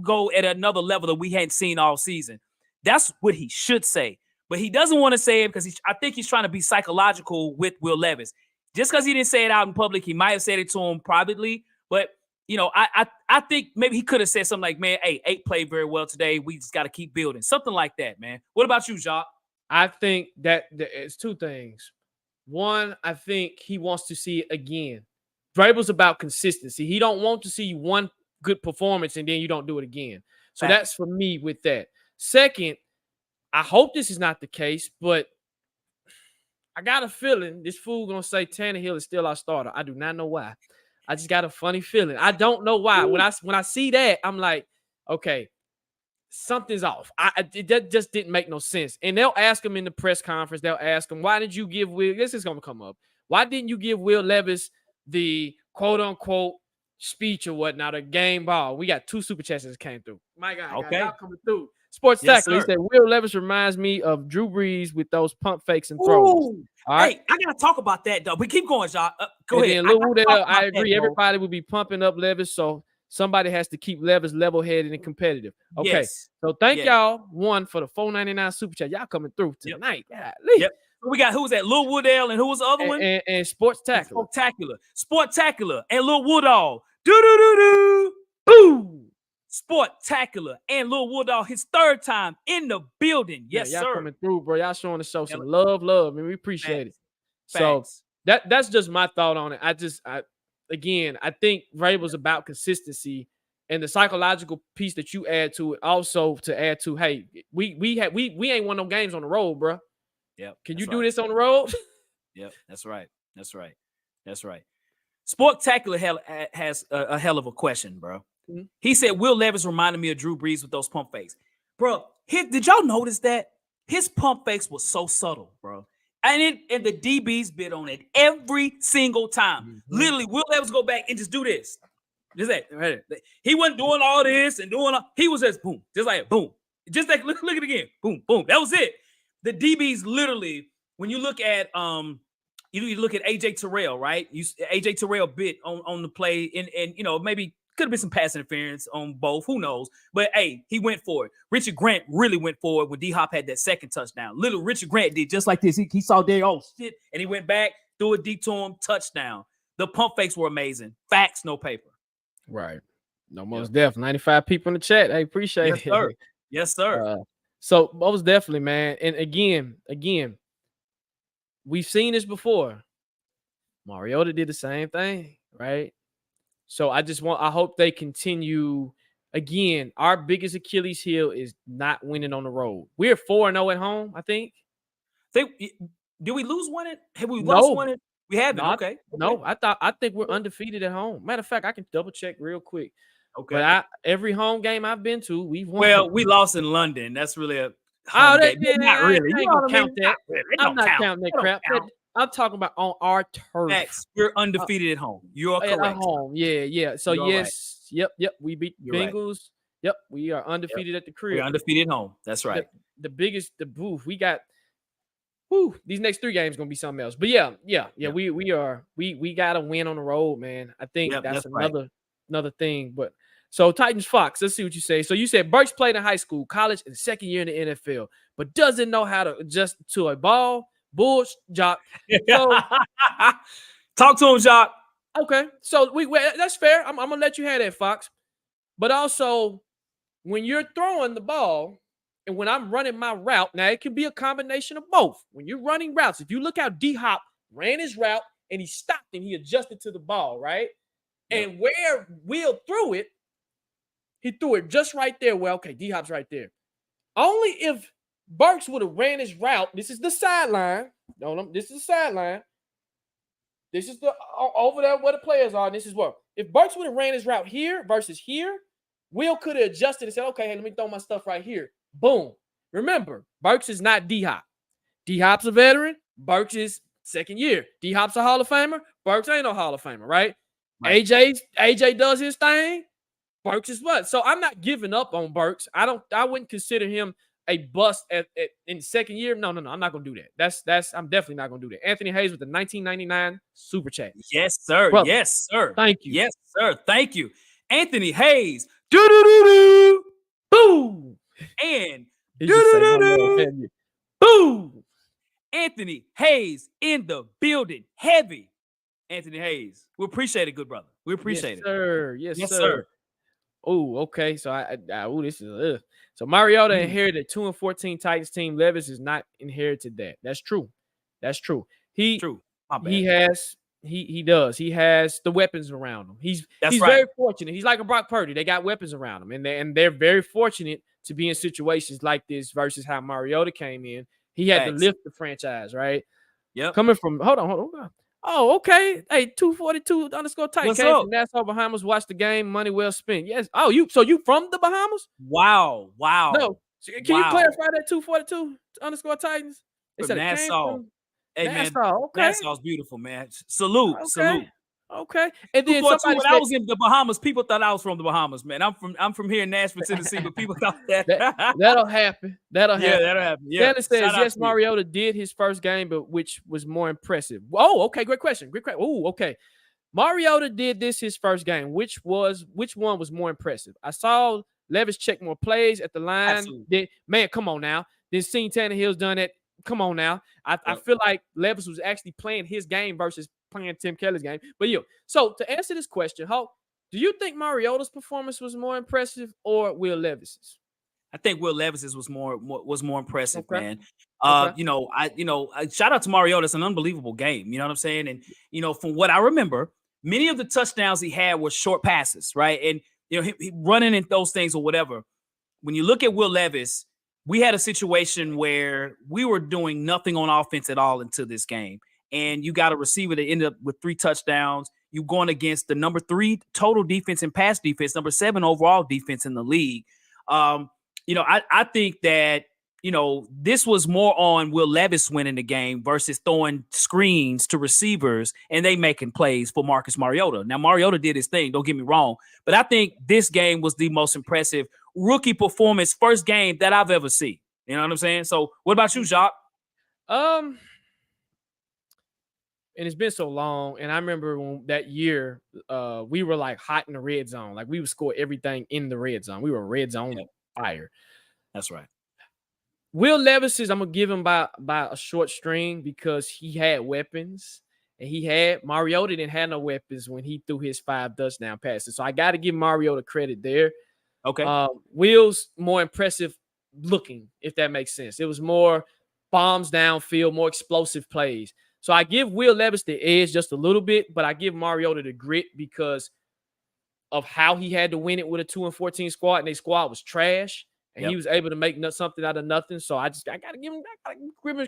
go at another level that we hadn't seen all season. That's what he should say. But he doesn't want to say it because I think he's trying to be psychological with Will Levis. Just because he didn't say it out in public, he might have said it to him privately. But, you know, I think maybe he could have said something like, man, hey, 8 played very well today. We just got to keep building. Something like that, man. What about you, Jacques? I think that it's two things. One, I think he wants to see it again. Rabel's about consistency. He don't want to see one good performance and then you don't do it again. So that's for me with that. Second, I hope this is not the case, but I got a feeling this fool gonna say Tannehill is still our starter. I do not know why. I just got a funny feeling. I don't know why. When I see that, I'm like, okay, something's off. That just didn't make no sense. And they'll ask him in the press conference. They'll ask him, why did you give Will? This is gonna come up. Why didn't you give Will Levis the quote unquote speech or whatnot, a game ball? We got 2 super chats that came through. My God, okay, y'all coming through. Sports Tackle. He said Will Levis reminds me of Drew Brees with those pump fakes and throws. All right, I gotta talk about that though. But keep going, Jacques. Go ahead. I agree. Everybody will be pumping up Levis, so somebody has to keep Levis level-headed and competitive. Okay, yes. So thank y'all for the $4.99 super chat. Y'all coming through tonight. Yep. We got who was that? Lil Woodell and who was the other one? And Sports Tackle. Sportacular and Lil Woodall. Boom. Sportacular and Lil Woodall, his 3rd time in the building. Yes, y'all sir. Coming through, bro. Y'all showing the show some love. I mean, we appreciate it. So that's just my thought on it. I think Rabel's about consistency and the psychological piece that you add to it. Also to add to, hey, we ain't won no games on the road, bro. Yeah. Can you do this on the road? Yep. That's right. Sportacular has a hell of a question, bro. Mm-hmm. He said Will Levis reminded me of Drew Brees with those pump fakes. Bro, did y'all notice that? His pump fakes was so subtle, bro. And the DBs bid on it every single time. Literally, Will Levis go back and just do this. Just that. Right. He wasn't doing all this and he was just boom, just like boom. Just like look at it again. Boom, boom. That was it. The DBs literally, when you look at you look at AJ Terrell, right? AJ Terrell bit on the play, and maybe could have been some pass interference on both. Who knows? But hey, he went for it. Richard Grant really went for it when D-Hop had that second touchdown. Little Richard Grant did just like this. He saw there, oh shit, and he went back, threw a deep to him, touchdown. The pump fakes were amazing. Facts, no paper. Right. No, most definitely. 95 people in the chat. I appreciate it. Sir. Yes, sir. So most definitely, man. And again, we've seen this before. Mariota did the same thing, right? So I hope they continue. Again, our biggest Achilles heel is not winning on the road. We're 4-0 at home, I think. Did we lose one? Have we lost one? We haven't. Okay. No, I think we're undefeated at home. Matter of fact, I can double check real quick. Okay. But every home game I've been to, we've won. Well, we lost in London. That's really a home game. Not really. I ain't gonna count that. I'm not counting that crap. I'm talking about on our turf. Max, we're undefeated at home. You're correct. At home. Yeah. So yes, right. Yep. We beat the Bengals. Right. Yep, we are undefeated at the crib. We're undefeated at home. That's right. The booth. We got these next 3 games gonna be something else. But yeah. We gotta win on the road, man. I think that's another thing. But so Titans Fox, let's see what you say. So you said Burks played in high school, college, and second year in the NFL, but doesn't know how to adjust to a ball. Bullshit, Jock. So, talk to him, Jock. Okay, so that's fair. I'm gonna let you have that, Fox. But also, when you're throwing the ball and when I'm running my route, now it can be a combination of both. When you're running routes, if you look how D-Hop ran his route and he stopped and he adjusted to the ball, right? Yep. And where Will threw it, he threw it just right there. Well, okay, D-Hop's right there. Only if Burks would have ran his route. This is the sideline. No, this is the sideline. This is the over there where the players are. And this is what if Burks would have ran his route here versus here, Will could have adjusted and said, "Okay, hey, let me throw my stuff right here." Boom. Remember, Burks is not D-Hop. D-Hop's a veteran. Burks is second year. D-Hop's a Hall of Famer. Burks ain't no Hall of Famer, right? AJ does his thing. Burks is what? So I'm not giving up on Burks. I wouldn't consider him a bust in second year. No. I'm not gonna do that. I'm definitely not gonna do that. Anthony Hayes with the 1999 super chat. Yes, sir. Brother, yes, sir. Thank you. Yes, sir. Thank you. Anthony Hayes. Do. Boom. And do. Boom. Anthony Hayes in the building. Heavy. Anthony Hayes. We appreciate it, good brother. We appreciate it. Sir. Yes, sir. Oh, okay. So this is so Mariota inherited 2-14 Titans team. Levis is not inherited that. That's true. He does. He has the weapons around him. He's very fortunate. He's like a Brock Purdy. They got weapons around him, and they're very fortunate to be in situations like this versus how Mariota came in. He had to lift the franchise, right? Yep. Coming from hold on. Oh, okay. Hey, 242_Titan came from Nassau, Bahamas. Watch the game. Money well spent. Yes. Oh, you from the Bahamas? Wow. No. Can you clarify that 242_Titans? They said Nassau. Hey, Nassau, man. Okay. Nassau's beautiful, man. Salute. Okay. And then when I was in the Bahamas, people thought I was from the Bahamas, man. I'm from here in Nashville, Tennessee, but people thought that. That'll happen. That'll happen. Yeah. Dennis says, yes, Mariota did his first game, but which was more impressive? Oh, okay. Great question. Oh, okay. Mariota did this his first game. Which one was more impressive? I saw Levis check more plays at the line. Man, come on now. Then seen Tannehill's done it. Come on now. I feel like Levis was actually playing his game versus playing Tim Kelly's game. But so to answer this question, do you think Mariota's performance was more impressive or Will Levis's? I think Will Levis's was more impressive, man. Shout out to Mariota. It's an unbelievable game. You know what I'm saying? And from what I remember, many of the touchdowns he had were short passes, right? And he running in those things or whatever. When you look at Will Levis, we had a situation where we were doing nothing on offense at all into this game. And you got a receiver that ended up with 3 touchdowns. You're going against the number 3 total defense and pass defense, number 7 overall defense in the league. I think that this was more on Will Levis winning the game versus throwing screens to receivers and they making plays for Marcus Mariota. Now, Mariota did his thing, don't get me wrong, but I think this game was the most impressive rookie performance, first game that I've ever seen. You know what I'm saying? So what about you, Jacques? And it's been so long. And I remember when that year, we were like hot in the red zone. Like we would score everything in the red zone. We were red zone fire. That's right. Will Levis I'm gonna give him by a short string because he had weapons, and Mariota didn't have no weapons when he threw his 5 touchdown passes. So I got to give Mariota credit there. Okay. Will's more impressive looking, if that makes sense. It was more bombs downfield, more explosive plays. So I give Will Levis the edge just a little bit, but I give Mariota the grit because of how he had to win it with a 2-14 squad, and their squad was trash. And he was able to make something out of nothing. So I gotta give him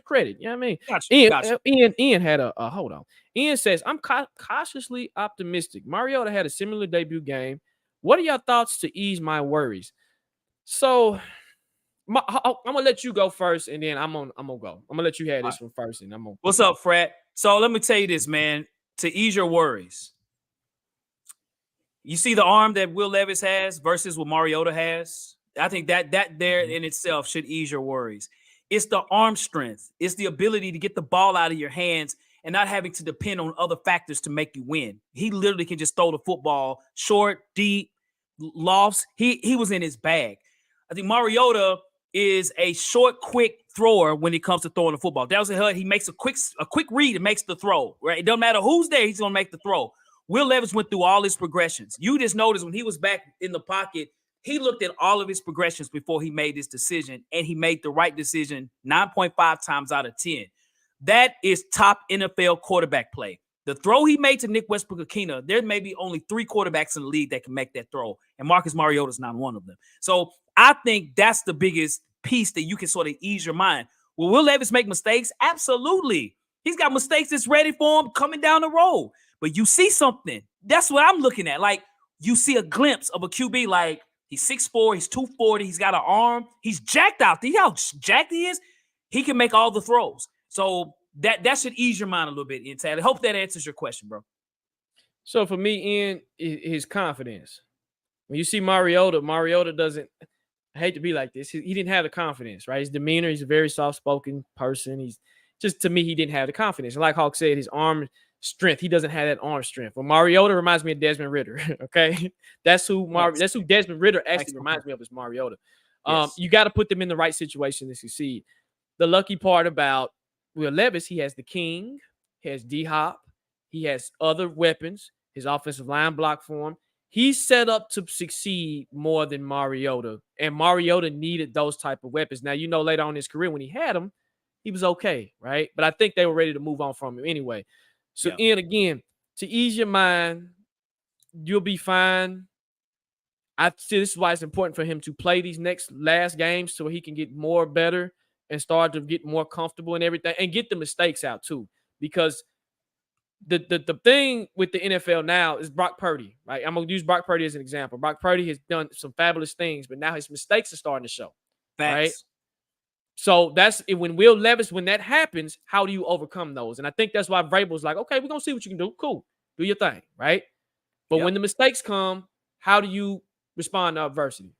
credit. You know what I mean? Gotcha. Ian had a hold on. Ian says, I'm cautiously optimistic. Mariota had a similar debut game. What are your thoughts to ease my worries? So I'm gonna let you go first, and then I'm gonna go. I'm gonna let you have this one first, and I'm gonna. What's up, Fred? So let me tell you this, man. To ease your worries, you see the arm that Will Levis has versus what Mariota has. I think that there in itself should ease your worries. It's the arm strength. It's the ability to get the ball out of your hands and not having to depend on other factors to make you win. He literally can just throw the football short, deep, lofts. He was in his bag. I think Mariota is a short, quick thrower when it comes to throwing the football. That was he makes a quick read and makes the throw. Right? It doesn't matter who's there, he's gonna make the throw. Will Levis went through all his progressions. You just noticed when he was back in the pocket, he looked at all of his progressions before he made this decision, and he made the right decision 9.5 times out of 10. That is top NFL quarterback play. The throw he made to Nick Westbrook-Akina, there may be only 3 quarterbacks in the league that can make that throw, and Marcus Mariota is not one of them. So I think that's the biggest piece that you can sort of ease your mind. Will Will Levis make mistakes? Absolutely. He's got mistakes that's ready for him coming down the road. But you see something. That's what I'm looking at. Like, you see a glimpse of a QB like, he's 6'4", he's 240, he's got an arm, he's jacked out. See how jacked he is? He can make all the throws. So that should ease your mind a little bit, Ian Taylor. I hope that answers your question, bro. So for me, Ian, his confidence. When you see Mariota doesn't, I hate to be like this, he didn't have the confidence, right? His demeanor, he's a very soft-spoken person. He's just, to me, he didn't have the confidence. And like Hawk said, his arm strength, he doesn't have that arm strength. Well, Mariota reminds me of Desmond Ridder. Okay, that's who Desmond Ridder actually reminds me of, is Mariota. Yes. You got to put them in the right situation to succeed. The lucky part about Will Levis, he has the king, he has D-Hop, he has other weapons. His offensive line block for him. He's set up to succeed more than Mariota, and Mariota needed those type of weapons. Now, later on in his career when he had them, he was okay, right? But I think they were ready to move on from him anyway. So, Ian, again, to ease your mind, you'll be fine. I see this is why it's important for him to play these last games so he can get more better and start to get more comfortable and everything, and get the mistakes out too. Because the thing with the NFL now is Brock Purdy, right? I'm going to use Brock Purdy as an example. Brock Purdy has done some fabulous things, but now his mistakes are starting to show. Facts. Right? So that's when Will Levis, when that happens, how do you overcome those? And I think that's why Rabel's like, okay, we're going to see what you can do. Cool. Do your thing, right? But when the mistakes come, how do you respond to adversity?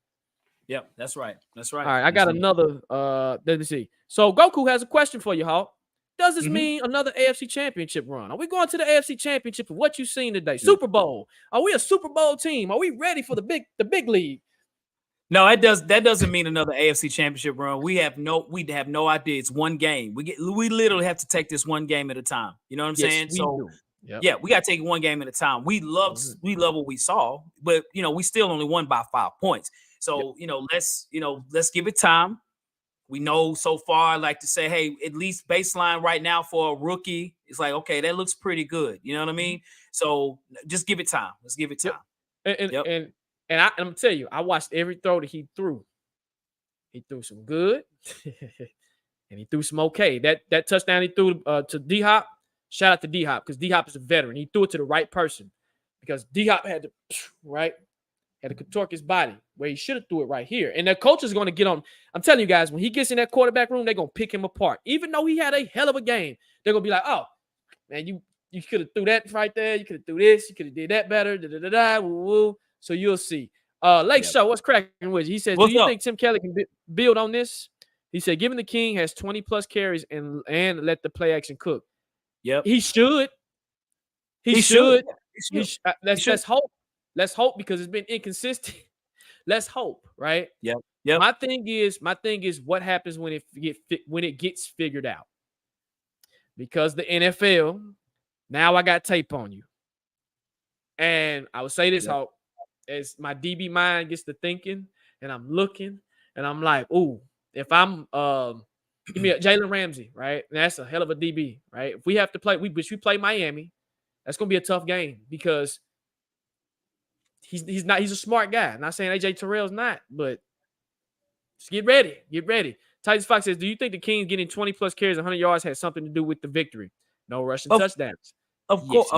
Yep, that's right. That's right. All right, I got another, let me see. So Goku has a question for you, Hawk. Does this mean another AFC Championship run? Are we going to the AFC Championship for what you've seen today? Super Bowl. Are we a Super Bowl team? Are we ready for the big league? No, that doesn't mean another AFC Championship run. We have no idea. It's one game. We literally have to take this one game at a time. You know what I'm saying? So yeah, we got to take it one game at a time. We love what we saw, but we still only won by 5 points. So let's give it time. We know so far, I like to say, hey, at least baseline right now for a rookie, it's like, okay, that looks pretty good. You know what I mean? So just give it time. Let's give it time. And I'm gonna tell you, I watched every throw that he threw. He threw some good, and he threw some okay. That touchdown he threw to D-Hop, shout out to D-Hop, because D-Hop is a veteran. He threw it to the right person because D-Hop had to, right? had to contort his body where he should have threw it right here. And the coach is going to get on. I'm telling you guys, when he gets in that quarterback room, they're going to pick him apart. Even though he had a hell of a game, they're going to be like, oh, man, you could have threw that right there. You could have threw this. You could have did that better. Woo. So you'll see. Lake Show, what's cracking with you? He says, do you think Tim Kelly can build on this? He said, given the King has 20-plus carries and let the play action cook. Yep. He should. He should. Let's hope. Let's hope because it's been inconsistent. Let's hope, right? Yep. My thing is what happens when it gets figured out. Because the NFL, now I got tape on you. And I would say this, Hope, as my DB mind gets to thinking and I'm looking and I'm like, ooh, if I'm give me a Jalen Ramsey, right? And that's a hell of a DB, right? If we have to play, we play Miami, that's gonna be a tough game because he's a smart guy. I'm not saying AJ Terrell's not, but just get ready. Titans Fox says, do you think the Kings getting 20-plus carries, 100 yards had something to do with the victory? No rushing touchdowns. Of course.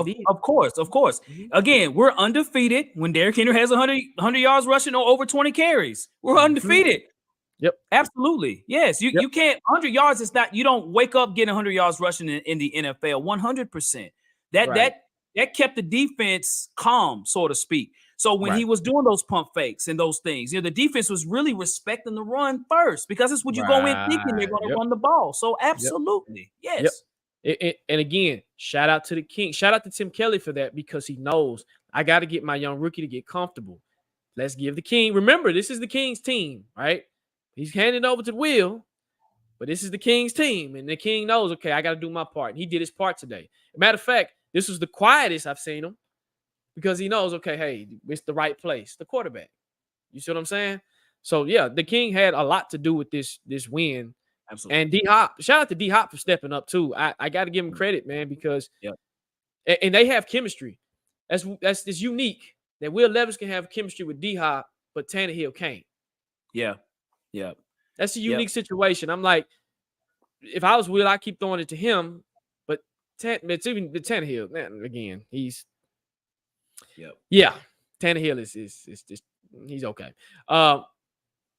Mm-hmm. Again, we're undefeated when Derrick Henry has 100 yards rushing or over 20 carries. We're undefeated. Yep. Absolutely. Yes. You can't. 100 yards is not. You don't wake up getting 100 yards rushing in the NFL. 100%. That kept the defense calm, so to speak. So when he was doing those pump fakes and those things, the defense was really respecting the run first because it's what you go in thinking they're going to run the ball. So absolutely. Yes. And again, shout out to the King. Shout out to Tim Kelly for that because he knows I got to get my young rookie to get comfortable. Let's give the King. Remember, this is the King's team, right? He's handing over to Will, but this is the King's team. And the King knows, okay, I got to do my part. And he did his part today. Matter of fact, this was the quietest I've seen him because he knows, okay, hey, it's the right place, the quarterback. You see what I'm saying? So, yeah, the King had a lot to do with this win. Absolutely. And D-Hop, shout out to D-Hop for stepping up too. I got to give him credit, man, because and they have chemistry. That's unique that Will Levis can have chemistry with D-Hop, but Tannehill can't. Yeah. That's a unique situation. I'm like, if I was Will, I'd keep throwing it to him, but it's even the Tannehill, man, again, he's Tannehill is just he's okay.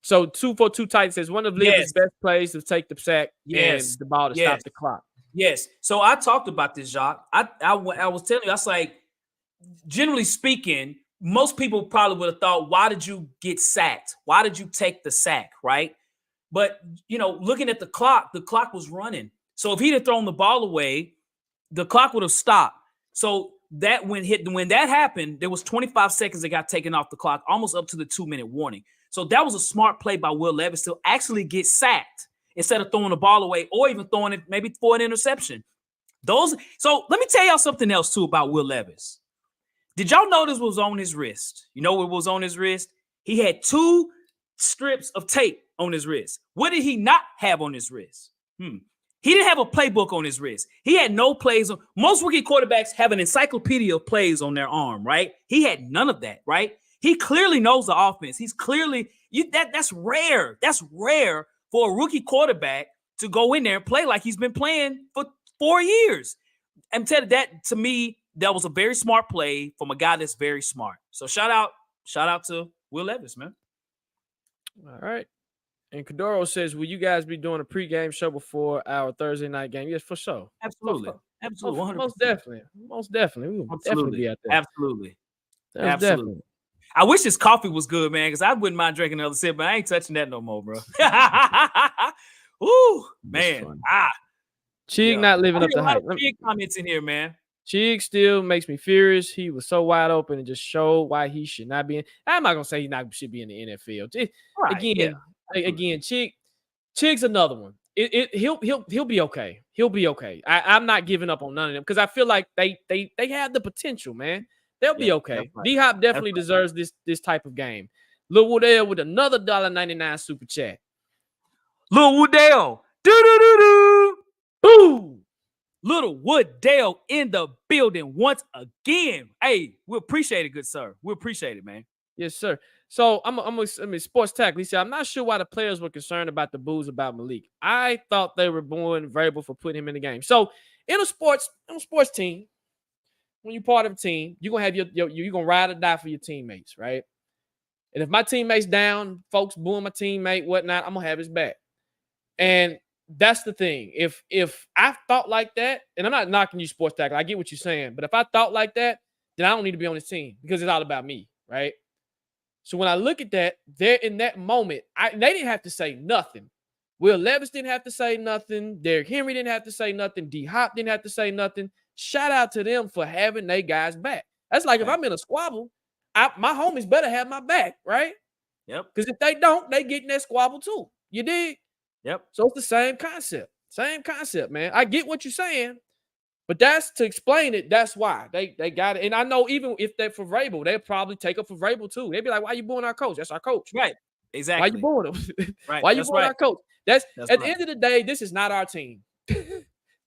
So 242 Titans says one of Levis' best plays to take the sack and the ball to stop the clock. Yes. So I talked about this, Jacques. I was telling you, I was like, generally speaking, most people probably would have thought, why did you get sacked? Why did you take the sack, right? But, looking at the clock was running. So if he'd have thrown the ball away, the clock would have stopped. So that when that happened, there was 25 seconds that got taken off the clock, almost up to the 2-minute warning. So that was a smart play by Will Levis to actually get sacked instead of throwing the ball away or even throwing it maybe for an interception. So let me tell y'all something else too about Will Levis. Did y'all notice what was on his wrist? You know what was on his wrist? He had 2 strips of tape on his wrist. What did he not have on his wrist? He didn't have a playbook on his wrist. He had no plays. Most rookie quarterbacks have an encyclopedia of plays on their arm, right? He had none of that, right? He clearly knows the offense. He's clearly that's rare. That's rare for a rookie quarterback to go in there and play like he's been playing for 4 years. I'm telling you, that to me, that was a very smart play from a guy that's very smart. So shout out to Will Levis, man. All right. And Kadoro says, will you guys be doing a pregame show before our Thursday night game? Yes, for sure. Absolutely. Absolutely. 100%. Most definitely. We will definitely be out there. Absolutely. Absolutely. I wish this coffee was good, man, because I wouldn't mind drinking another sip, but I ain't touching that no more, bro. Ooh, man. Chig not living up to hype. Chig comments in here, man. Chig still makes me furious. He was so wide open and just showed why he should not be in. I'm not gonna say should be in the NFL. Again, Chig's another one. He'll be okay. He'll be okay. I'm not giving up on none of them because I feel like they have the potential, man. They'll be okay. Right. D-Hop definitely deserves this type of game. Lil Woodell with another $1.99 super chat. Lil Woodell. Do-do-do-do. Boo. Little Woodell in the building once again. Hey, we appreciate it, good sir. We appreciate it, man. Yes, sir. So I'm sports tackle. He said, I'm not sure why the players were concerned about the boos about Malik. I thought they were booing Rabel for putting him in the game. So in a sports team, when you're part of a team, you're gonna have you're gonna ride or die for your teammates, right? And if my teammate's down, folks booing my teammate, whatnot, I'm gonna have his back. And that's the thing. If I thought like that, and I'm not knocking you, sports tackle, I get what you're saying, but if I thought like that, then I don't need to be on this team because it's all about me, right? So when I look at that, there in that moment, they didn't have to say nothing. Will Levis didn't have to say nothing. Derrick Henry didn't have to say nothing. D Hop didn't have to say nothing. Shout out to them for having their guys back. That's like if I'm in a squabble, my homies better have my back, right? Yep. Because if they don't, they get in that squabble too. You dig? Yep. So it's the same concept. Same concept, man. I get what you're saying, but that's to explain it. That's why they got it. And I know even if they're for Rabel, they'll probably take up for Rabel too. They'd be like, "Why you booing our coach? That's our coach." Right. Exactly. Why you booing him? Right. Why you booing our coach? That's at right. the end of the day, this is not our team.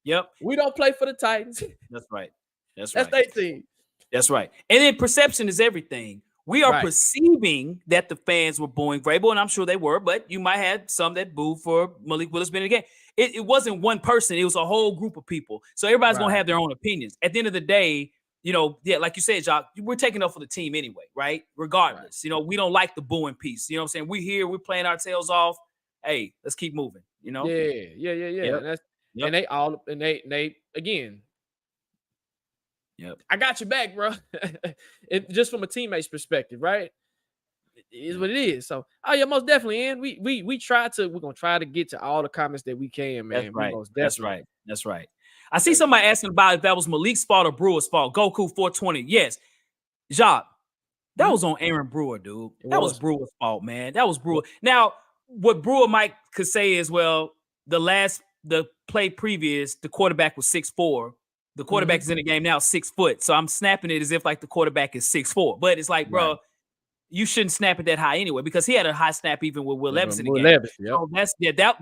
Yep. We don't play for the Titans. That's right. That's their team. That's right. And then perception is everything. We are perceiving that the fans were booing Rabel, and I'm sure they were, but you might have some that booed for Malik Willis being in the game. It wasn't one person. It was a whole group of people. So everybody's going to have their own opinions. At the end of the day, like you said, Jock, we're taking up for the team anyway, right? Regardless. We don't like the booing piece. You know what I'm saying? We're here. We're playing our tails off. Hey, let's keep moving, Yeah. Yep. And they again, yep. I got your back, bro. Just from a teammate's perspective, right? It is what it is. So, most definitely. And we're gonna try to get to all the comments that we can, man. That's right. I see somebody asking about if that was Malik's fault or Brewer's fault. Goku 420. Yes. Jacques, that was on Aaron Brewer, dude. That was Brewer's fault, man. That was Brewer. Now, what Brewer could say is, well, the play previous, the quarterback was 6'4". The quarterback is in the game now 6 foot. So I'm snapping it as if like the quarterback is 6'4". But it's like, bro, you shouldn't snap it that high anyway, because he had a high snap even with Will Levis in the game. So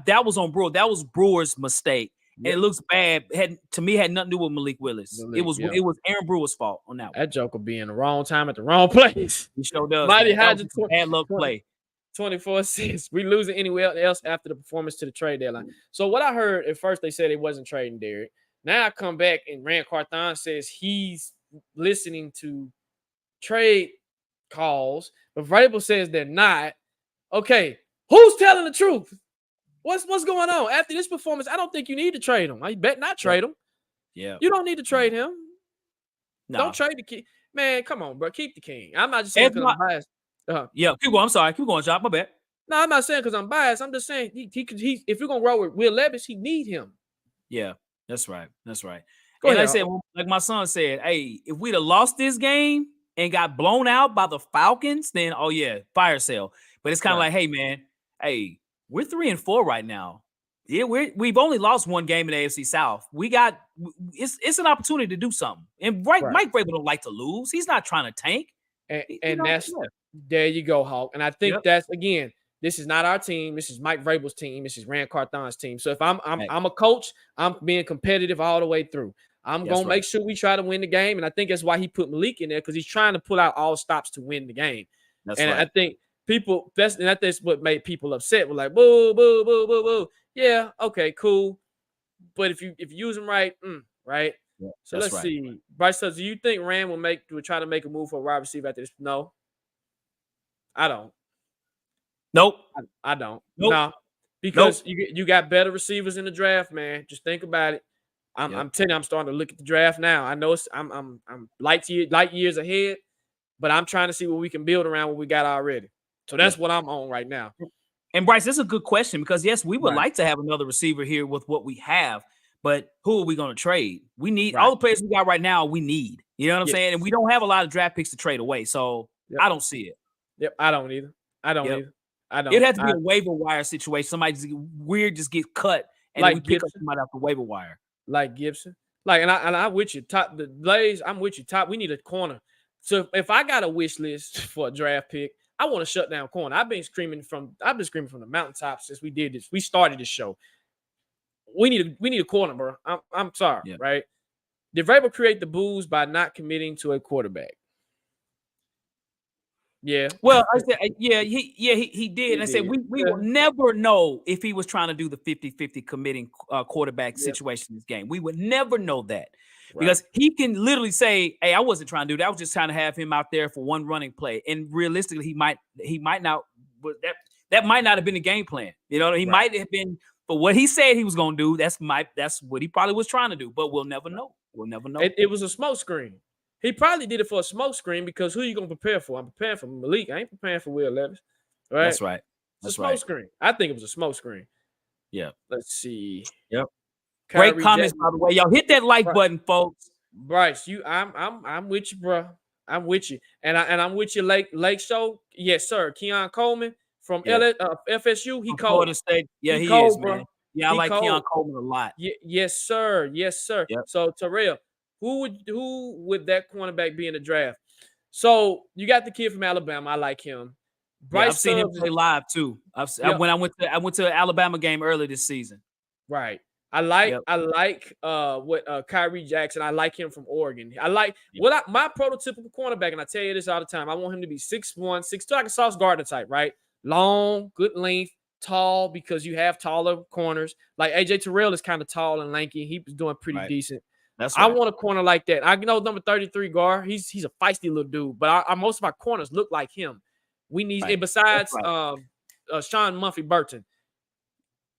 that was on Brewer. That was Brewer's mistake. Yep. And it looks bad. To me, had nothing to do with Malik Willis. It was Aaron Brewer's fault on that one. That joke will be in the wrong time at the wrong place. He sure does. Mighty had the bad luck play. 24-6. We losing anywhere else after the performance to the trade deadline. So what I heard at first, they said it wasn't trading Derrick. Now I come back and Rand Carthon says he's listening to trade calls, but Rabel says they're not. Okay, who's telling the truth? What's going on? After this performance, I don't think you need to trade him. I bet not trade him. Yeah. You don't need to trade him. No. Don't trade the king. Man, come on, bro. Keep the king. I'm not just saying because I'm biased. Yeah, keep going. I'm sorry. Keep going, Jock. My bad. No, I'm not saying because I'm biased. I'm just saying he if you're gonna roll with Will Levis, he need him. Yeah, that's right. That's right. Go and ahead, like I said, like my son said, hey, if we'd have lost this game and got blown out by the Falcons, then fire sale. But it's kind of like, hey, man, we're 3-4 right now. Yeah, we've only lost one game in the AFC South. It's an opportunity to do something. And Mike Rabel don't like to lose. He's not trying to tank. And there you go, Hawk. And I think that's, again, this is not our team. This is Mike Vrabel's team. This is Rand Carthon's team. So if I'm a coach, I'm being competitive all the way through. I'm going to make sure we try to win the game. And I think that's why he put Malik in there, because he's trying to pull out all stops to win the game. I think that's what made people upset. We're like, boo, boo, boo, boo, boo. Yeah, okay, cool. But if you use them right, right? Yeah, so let's see. Bryce says, do you think Rand will try to make a move for a wide receiver after this? No. I don't. Nope. I don't. Nope. No. Because you got better receivers in the draft, man. Just think about it. I'm telling you, I'm starting to look at the draft now. I know I'm light years ahead, but I'm trying to see what we can build around what we got already. So that's what I'm on right now. And Bryce, that's a good question, because yes, we would like to have another receiver here with what we have, but who are we going to trade? We need all the players we got right now. We need, you know what I'm saying? And we don't have a lot of draft picks to trade away. So I don't see it. Yep. I don't either. It'd have to be a waiver wire situation. Somebody just get cut and like we pick up somebody off the waiver wire. Like Gibson. And I'm with you. Top the Blaze, I'm with you. Top, we need a corner. So if I got a wish list for a draft pick, I want to shut down corner. I've been screaming from the mountaintops since we did this. We started this show. We need a corner, bro. I'm sorry, right? Did Rabel create the booze by not committing to a quarterback? Yeah. Well, I said, he did. And I said, we will never know if he was trying to do the 50-50 committing quarterback situation in this game. We would never know that. because he can literally say, "Hey, I wasn't trying to do that. I was just trying to have him out there for one running play." And realistically, he might not. But that might not have been the game plan. You know, he might have been. But what he said he was going to do, that's what he probably was trying to do. But we'll never know. We'll never know. It was a smoke screen. He probably did it for a smoke screen because who are you going to prepare for? I'm preparing for Malik. I ain't preparing for Will Levis. Right? That's right. It's a smoke screen. I think it was a smoke screen. Yeah. Let's see. Yep. Great comments, by the way. Y'all hit that like button, folks. Bryce, I'm with you, bro. I'm with you. And I'm with you, Lake Show. Yes, sir. Keon Coleman from FSU. He cold. Florida State. Yeah, he cold, is, bro. man. Yeah, I like Keon Coleman a lot. Yes, sir. Yes, sir. Yep. So Terrell, who would that cornerback be in the draft? So you got the kid from Alabama. I like him. Bryce I've seen him play live too. When I went to an Alabama game earlier this season. Right. I like what Kyrie Jackson. I like him from Oregon. I like my prototypical cornerback, and I tell you this all the time. I want him to be 6'1", 6'2", like a Sauce Gardner type, right? Long, good length, tall because you have taller corners. Like AJ Terrell is kind of tall and lanky. He was doing pretty decent. That's right. I want a corner like that. I know number 33 guard. He's a feisty little dude, but most of my corners look like him. We need, and besides Sean Mumphy Burton.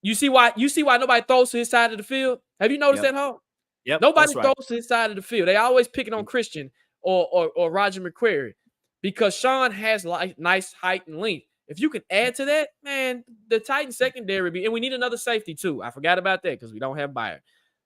You see why nobody throws to his side of the field? Have you noticed that, Hawk? Yep. Nobody throws to his side of the field. They always pick it on Christian or Roger McQuarrie because Sean has nice height and length. If you can add to that, man, the Titans secondary, and we need another safety too. I forgot about that because we don't have Bayer.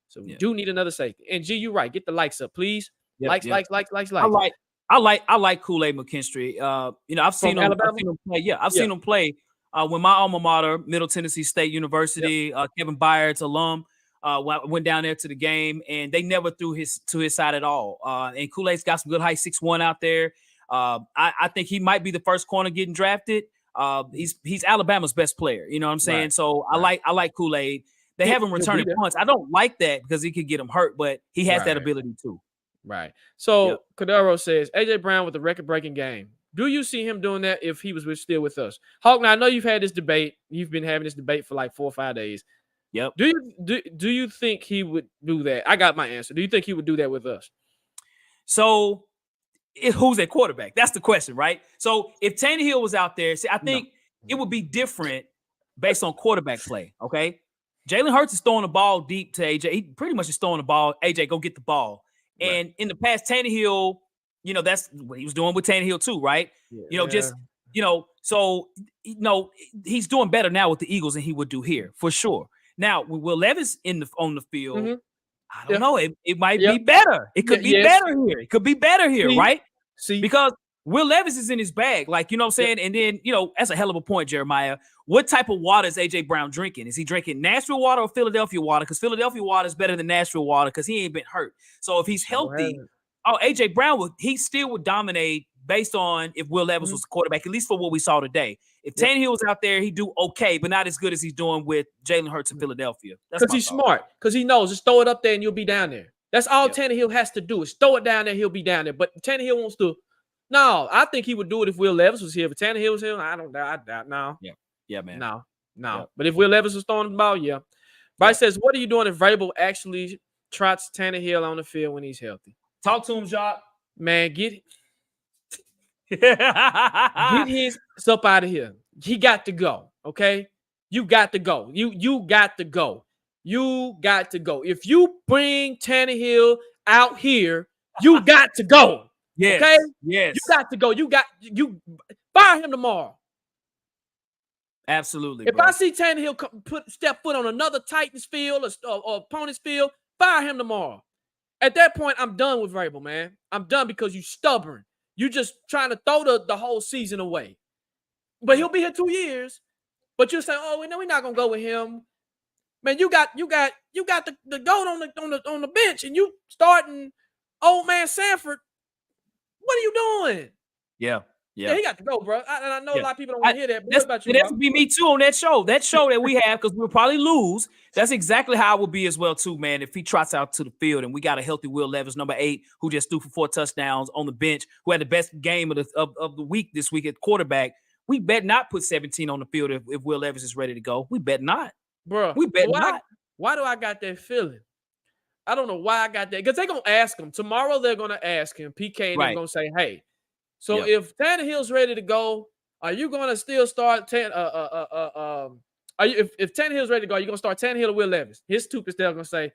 So we do need another safety. And G, you're right. Get the likes up, please. Likes. I like Kool-Aid McKinstry. I've seen him play. Yeah, I've seen him play. When my alma mater, Middle Tennessee State University, Kevin Byard's alum, went down there to the game, and they never threw to his side at all. And Kool-Aid's got some good height, 6'1" out there. I think he might be the first corner getting drafted. He's Alabama's best player. You know what I'm saying? Right. So I like Kool-Aid. They have him returning punts. I don't like that because he could get him hurt, but he has that ability too. Right. So Cordero says AJ Brown with a record-breaking game. Do you see him doing that if he was still with us? Hawk, now I know you've had this debate. You've been having this debate for like 4 or 5 days. Yep. Do you think he would do that? I got my answer. Do you think he would do that with us? So who's at quarterback? That's the question, right? So if Tannehill was out there, I think it would be different based on quarterback play, okay? Jalen Hurts is throwing the ball deep to AJ. He pretty much is throwing the ball. AJ, go get the ball. Right. And in the past, Tannehill, that's what he was doing with Tannehill too, right? So he's doing better now with the Eagles than he would do here, for sure. Now, with Will Levis on the field, I don't know. It might be better. It could be better here. It could be better here, right? Because Will Levis is in his bag, like, you know what I'm saying? And then, that's a hell of a point, Jeremiah. What type of water is A.J. Brown drinking? Is he drinking Nashville water or Philadelphia water? Because Philadelphia water is better than Nashville water because he ain't been hurt. So if he's healthy, A.J. Brown, he still would dominate based on if Will Levis was the quarterback, at least for what we saw today. If Tannehill was out there, he'd do okay, but not as good as he's doing with Jalen Hurts in Philadelphia. Because he's smart. Because he knows, just throw it up there and you'll be down there. That's all Tannehill has to do is throw it down there, he'll be down there. But Tannehill wants to. No, I think he would do it if Will Levis was here. If Tannehill was here, I doubt. No. Yeah, man. No. But if Will Levis was throwing the ball, Bryce says, what are you doing if Rabel actually trots Tannehill on the field when he's healthy? Talk to him, Jacques. Man, get his stuff out of here. He got to go, okay? You got to go. You got to go. You got to go. If you bring Tannehill out here, you got to go. Yes. Okay? Yes. You got to go. You fire him tomorrow. Absolutely. If I see Tannehill step foot on another Titans field or opponent's field, fire him tomorrow. At that point, I'm done with Rabel, man. I'm done because you're stubborn. You just trying to throw the whole season away. But he'll be here 2 years. But you're saying, oh, we're not gonna go with him. Man, you got the goat on the bench, and you starting old man Sanford. What are you doing? Yeah, he got to go, bro. I know a lot of people don't want to hear that. But what about you? That would be me too on that show. That show that we have, because we'll probably lose. That's exactly how it would be as well too, man. If he trots out to the field and we got a healthy Will Levis, number 8, who just threw for 4 touchdowns on the bench, who had the best game of the week this week at quarterback. We bet not put 17 on the field if Will Levis is ready to go. We bet not, bro. We bet not. Why do I got that feeling? I don't know why I got that. Because they're going to ask him. Tomorrow they're going to ask him. PK and they're going to say, hey, so if Tannehill's ready to go, are you going to still start if Tannehill's ready to go, you're going to start Tannehill or Will Levis? His stupid still going to say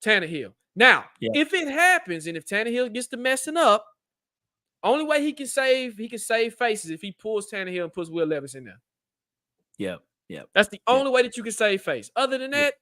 Tannehill. Now, if it happens and if Tannehill gets to messing up, only way he can save faces if he pulls Tannehill and puts Will Levis in there. Yeah. That's the only way that you can save face. Other than that,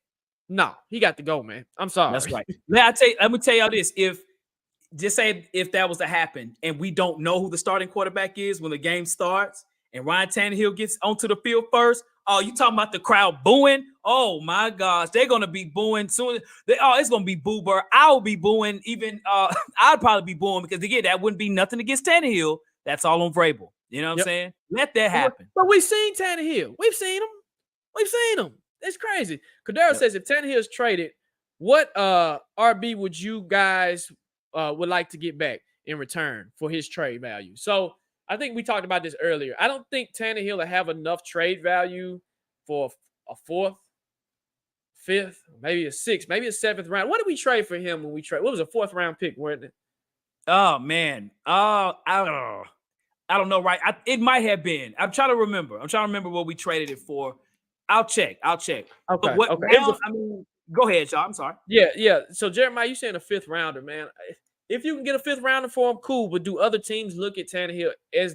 no, he got to go, man. I'm sorry. That's right. Let me tell y'all this. If that was to happen and we don't know who the starting quarterback is when the game starts and Ryan Tannehill gets onto the field first, oh, you talking about the crowd booing? Oh my gosh, they're gonna be booing soon. It's gonna be boober. I'll be booing. Even I'd probably be booing because again, that wouldn't be nothing against Tannehill. That's all on Rabel. You know what I'm saying? Let that happen. But we've seen Tannehill. We've seen him. It's crazy. Cordero says if Tannehill's traded, what RB would you guys would like to get back in return for his trade value? So I think we talked about this earlier. I don't think Tannehill will have enough trade value for a 4th, 5th, maybe a 6th, maybe a 7th round. What did we trade for him when we trade? What was a 4th round pick? Weren't it? Oh man. I don't know. Right. It might have been. I'm trying to remember what we traded it for. I'll check. Okay. But what now, go ahead, y'all. I'm sorry. Yeah. So Jeremiah, you saying a 5th rounder, man. If you can get a 5th rounder for him, cool. But do other teams look at Tannehill as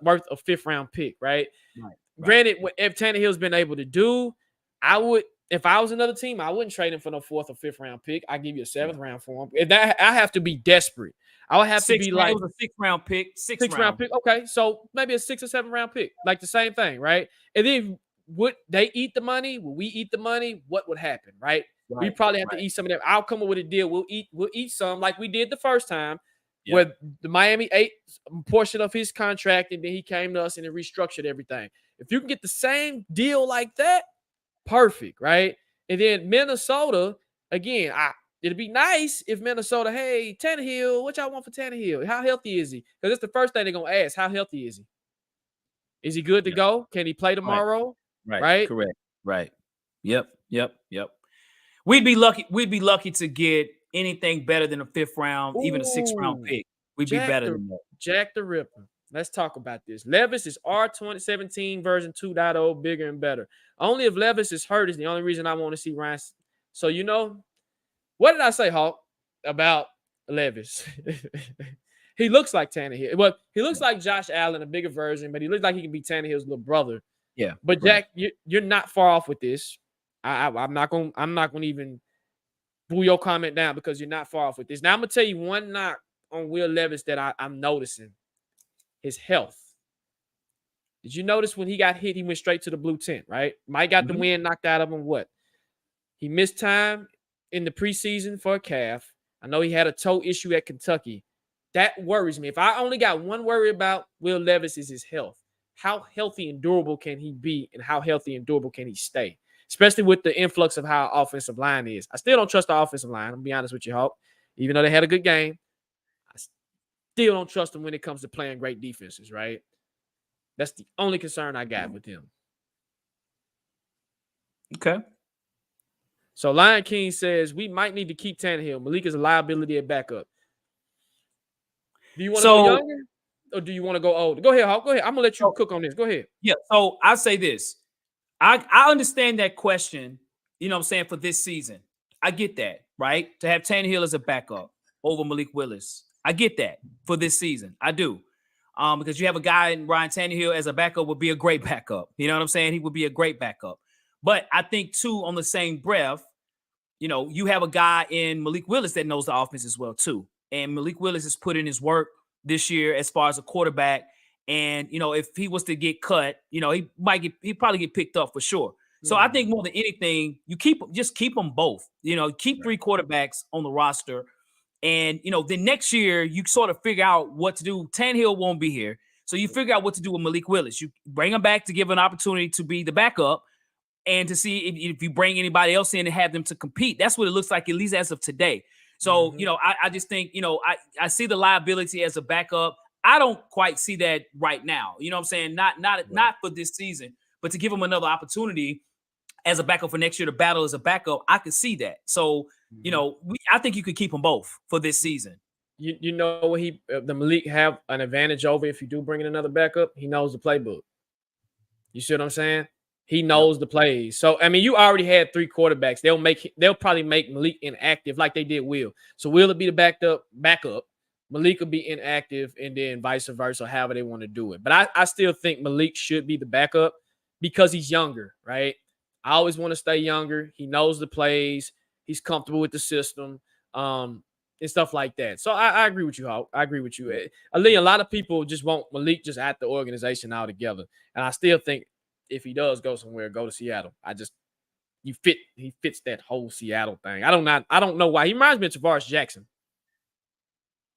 worth a 5th round pick, right? Right. Granted, if Tannehill's been able to do, I would. If I was another team, I wouldn't trade him for no 4th or 5th round pick. I give you a 7th round for him. If that, I have to be desperate. I would have to be like it was a 6th round pick. 6th round pick. Okay, so maybe a 6th or 7th round pick, like the same thing, right? And then would they eat the money? Will we eat the money? What would happen, right? We probably have to eat some of that. I'll come up with a deal. We'll eat some like we did the first time, where the Miami ate a portion of his contract, and then he came to us and it restructured everything. If you can get the same deal like that, perfect, right? And then Minnesota, again, it'd be nice if Minnesota, hey, Tannehill, what y'all want for Tannehill? How healthy is he? Because that's the first thing they're going to ask. How healthy is he? Is he good to go? Can he play tomorrow? Right? Correct. Right. Yep. We'd be lucky to get anything better than a 5th round, even a 6th round pick. We'd be better than that. Jack the Ripper. Let's talk about this. Levis is R2017 version 2.0, bigger and better. Only if Levis is hurt is the only reason I want to see Ryan. So, what did I say, Hawk, about Levis? He looks like Tannehill. Well, he looks like Josh Allen, a bigger version, but he looks like he can be Tannehill's little brother. Yeah. But Jack, you're not far off with this. I'm not gonna even boo your comment down because you're not far off with this. Now I'm gonna tell you one knock on Will Levis that I'm noticing. His health. Did you notice when he got hit, he went straight to the blue tent, right? Mike got the wind knocked out of him. What? He missed time in the preseason for a calf. I know he had a toe issue at Kentucky. That worries me. If I only got one worry about Will Levis is his health. How healthy and durable can he be, and how healthy and durable can he stay? Especially with the influx of how our offensive line is. I still don't trust the offensive line. I'm going to be honest with you, Hawk. Even though they had a good game, I still don't trust them when it comes to playing great defenses, right? That's the only concern I got with him. Okay. So Lion King says we might need to keep Tannehill. Malik is a liability at backup. Do you want to go younger or do you want to go older? Go ahead, Hawk. Go ahead. I'm going to let you cook on this. Go ahead. Yeah. So I'll say this. I understand that question, for this season. I get that, right? To have Tannehill as a backup over Malik Willis. I get that for this season. I do. Because you have a guy in Ryan Tannehill as a backup would be a great backup. You know what I'm saying? He would be a great backup. But I think, too, on the same breath, you have a guy in Malik Willis that knows the offense as well, too. And Malik Willis has put in his work this year as far as a quarterback. And, if he was to get cut, he'd probably get picked up for sure. So I think more than anything, you keep them both. Keep 3 quarterbacks on the roster. And, then next year, you sort of figure out what to do. Tannehill won't be here. So you figure out what to do with Malik Willis. You bring him back to give an opportunity to be the backup and to see if you bring anybody else in and have them to compete. That's what it looks like, at least as of today. So, I just think, I see the liability as a backup. I don't quite see that right now. You know what I'm saying? Not for this season, but to give him another opportunity as a backup for next year to battle as a backup, I could see that. So you know, I think you could keep them both for this season. You know what the Malik have an advantage over if you do bring in another backup? He knows the playbook. You see what I'm saying? He knows the plays. So I mean, you already had 3 quarterbacks. They'll probably make Malik inactive like they did Will. So Will be the backup. Malik will be inactive, and then vice versa, however they want to do it. But I still think Malik should be the backup because he's younger, right? I always want to stay younger. He knows the plays. He's comfortable with the system. And stuff like that. So I agree with you, Hawk. I agree with you. Ali, a lot of people just want Malik just at the organization altogether. And I still think if he does go somewhere, go to Seattle. He fits that whole Seattle thing. I don't know why. He reminds me of Tavares Jackson.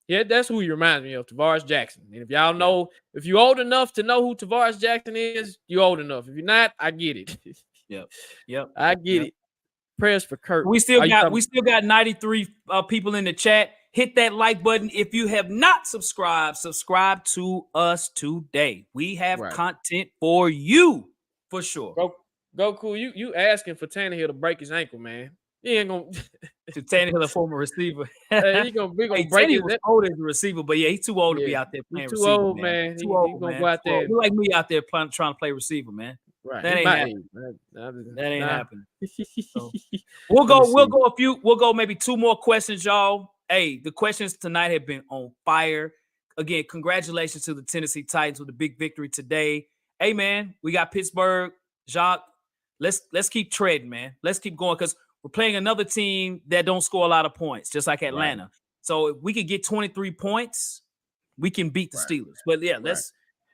Yeah, that's who he reminds me of, Tavares Jackson. And if y'all know, if you're old enough to know who Tavares Jackson is, you're old enough. If you're not, I get it. Yep. I get it. Prayers for Kurt. We still got 93 people in the chat. Hit that like button. If you have not subscribe to us today. We have content for you for sure. Go cool. You asking for Tannehill to break his ankle, man. He ain't gonna to Tannehill, a former receiver. He gonna break his was old as a receiver, but he's too old to be out there playing receiver. Too old, man. Too old, man. Go out there. He like me out there trying to play receiver, man. Right. That ain't happening. That ain't happening. So, we'll go maybe 2 more questions, y'all. Hey, the questions tonight have been on fire. Again, congratulations to the Tennessee Titans with a big victory today. Hey, man, we got Pittsburgh. Jacques, let's keep treading, man. Let's keep going because we're playing another team that don't score a lot of points, just like Atlanta. Right. So if we could get 23 points, we can beat the Steelers. But yeah,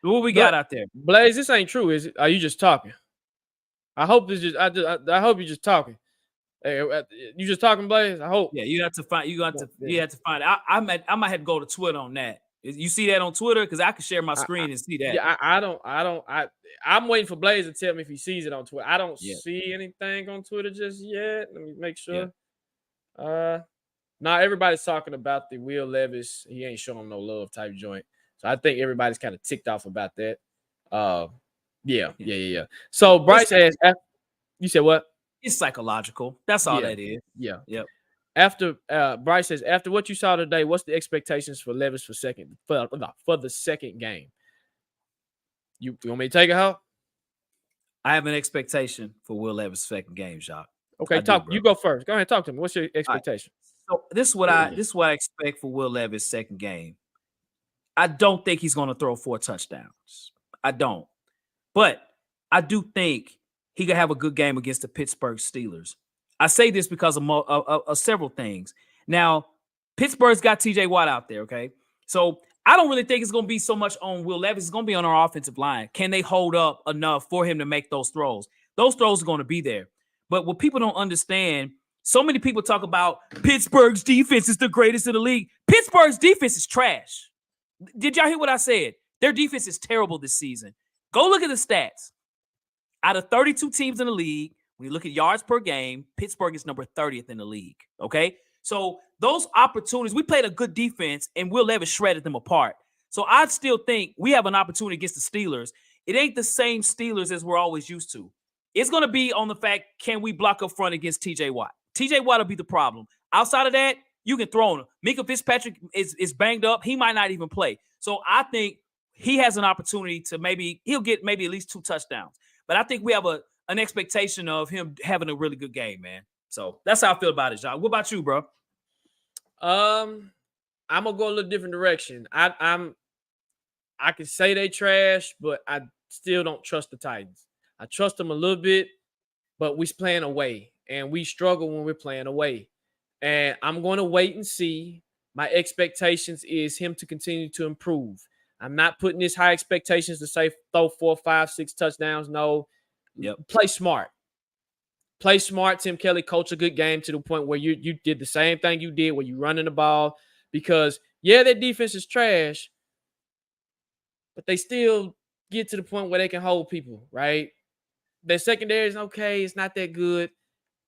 what we got out there? Blaze, this ain't true, is it? Are you just talking? I hope this just. I hope you're just talking. Hey, you just talking, Blaze? I hope. Yeah, you have to find. You have to find. I might have to go to Twitter on that. You see that on Twitter? Because I can share my screen and see that. Yeah, I'm waiting for Blaze to tell me if he sees it on Twitter. I don't see anything on Twitter just yet. Let me make sure. Now everybody's talking about the Will Levis. He ain't showing no love type joint. So I think everybody's kind of ticked off about that. Yeah. So Bryce asked, you said what? It's psychological. That's all that is. Yeah. Yep. After Bryce says, after what you saw today, what's the expectations for Levis for the second game? You want me to take it, Hal? I have an expectation for Will Levis' second game, Jacques. Okay, you go first. Go ahead, talk to me. What's your expectation? Right. So this is what I expect for Will Levis' second game. I don't think he's going to throw 4 touchdowns. I don't. But I do think he could have a good game against the Pittsburgh Steelers. I say this because of several things. Now, Pittsburgh's got TJ Watt out there, okay? So I don't really think it's going to be so much on Will Levis. It's going to be on our offensive line. Can they hold up enough for him to make those throws? Those throws are going to be there. But what people don't understand, so many people talk about Pittsburgh's defense is the greatest in the league. Pittsburgh's defense is trash. Did y'all hear what I said? Their defense is terrible this season. Go look at the stats. Out of 32 teams in the league, when you look at yards per game, Pittsburgh is number 30th in the league, okay? So those opportunities, we played a good defense, and Will Levis shredded them apart. So I still think we have an opportunity against the Steelers. It ain't the same Steelers as we're always used to. It's going to be on the fact, can we block up front against TJ Watt? TJ Watt will be the problem. Outside of that, you can throw him. Minkah Fitzpatrick is banged up. He might not even play. So I think he has an opportunity to he'll get maybe at least 2 touchdowns. But I think we have an expectation of him having a really good game, man. So that's how I feel about it, John. What about you, bro? I'm gonna go a little different direction. I can say they trash, but I still don't trust the Titans. I trust them a little bit, but we're playing away, and we struggle when we're playing away. And I'm going to wait and see. My expectations is him to continue to improve. I'm not putting this high expectations to say throw 4, 5, 6 touchdowns. No. Yep. Play smart. Play smart. Tim Kelly coach a good game to the point where you did the same thing you did where you running the ball because, their defense is trash, but they still get to the point where they can hold people, right? Their secondary is okay. It's not that good.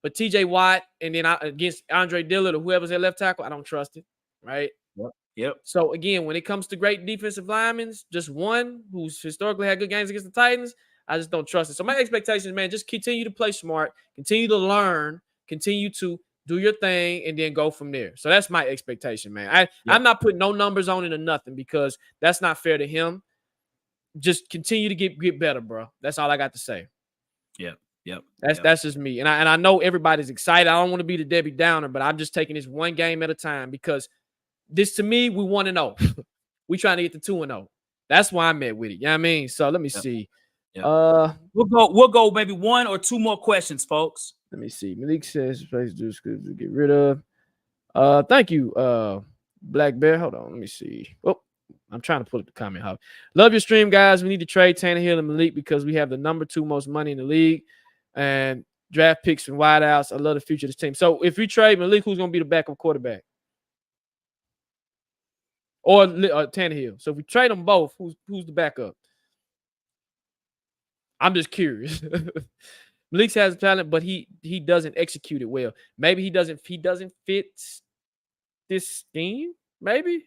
But TJ Watt and then against Andre Dillard or whoever's at left tackle, I don't trust it, right? Yep. So, again, when it comes to great defensive linemen, just one who's historically had good games against the Titans, I just don't trust it. So, my expectations, man, just continue to play smart, continue to learn, continue to do your thing, and then go from there. So that's my expectation, man. I'm not putting no numbers on it or nothing because that's not fair to him. Just continue to get better, bro. That's all I got to say. Yep. That's just me. And I know everybody's excited. I don't want to be the Debbie Downer, but I'm just taking this one game at a time because this, to me, we want to know. We trying to get to 2-0. That's why I'm at with it. You know what I mean? So let me see. We'll go maybe one or two more questions, folks. Let me see. Malik says place do scripts to get rid of. Thank you, Black Bear. Hold on. Let me see. Oh, I'm trying to pull up the comment. How love your stream, guys. We need to trade Tannehill and Malik because we have the number 2 most money in the league and draft picks and wideouts. I love the future of this team. So if we trade Malik, who's gonna be the backup quarterback? Or Tannehill. So if we trade them both, who's the backup? I'm just curious. Malik has talent, but he doesn't execute it well. Maybe he doesn't fit this scheme. Maybe.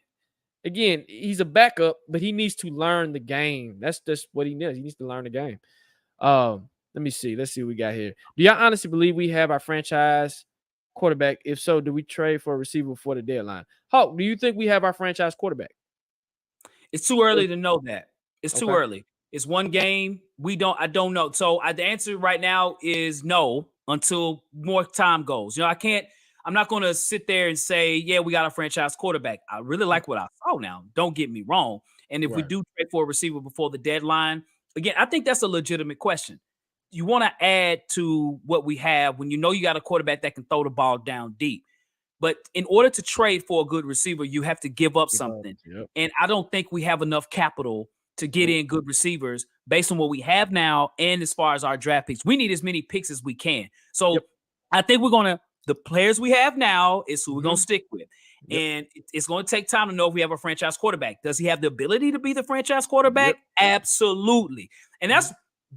Again, he's a backup, but he needs to learn the game. That's just what he needs. He needs to learn the game. Let me see. Let's see what we got here. Do y'all honestly believe we have our franchise quarterback? If so, do we trade for a receiver before the deadline? Hawk, do you think we have our franchise quarterback? It's too early to know that. It's too early. It's one game. I don't know. So the answer right now is no until more time goes. I'm not going to sit there and say, yeah, we got a franchise quarterback. I really like what I saw now. Don't get me wrong. And if we do trade for a receiver before the deadline, again, I think that's a legitimate question. You want to add to what we have when you know you got a quarterback that can throw the ball down deep. But in order to trade for a good receiver, you have to give up something. And I don't think we have enough capital to get in good receivers based on what we have now and as far as our draft picks. We need as many picks as we can. So I think the players we have now is who we're going to stick with. And it's going to take time to know if we have a franchise quarterback. Does he have the ability to be the franchise quarterback? Absolutely. And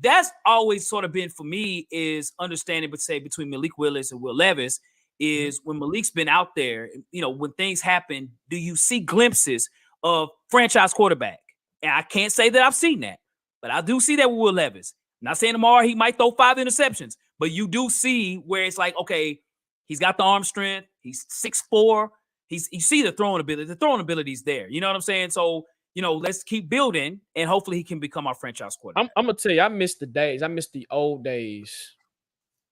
that's always sort of been for me is understanding, but say between Malik Willis and Will Levis is when Malik's been out there, when things happen, do you see glimpses of franchise quarterback? And I can't say that I've seen that, but I do see that with Will Levis. I'm not saying tomorrow he might throw 5 interceptions, but you do see where it's like, okay, he's got the arm strength. He's 6'4". You see the throwing ability. The throwing ability is there. You know what I'm saying? So, let's keep building, and hopefully he can become our franchise quarterback. I'm going to tell you, I miss the days. I miss the old days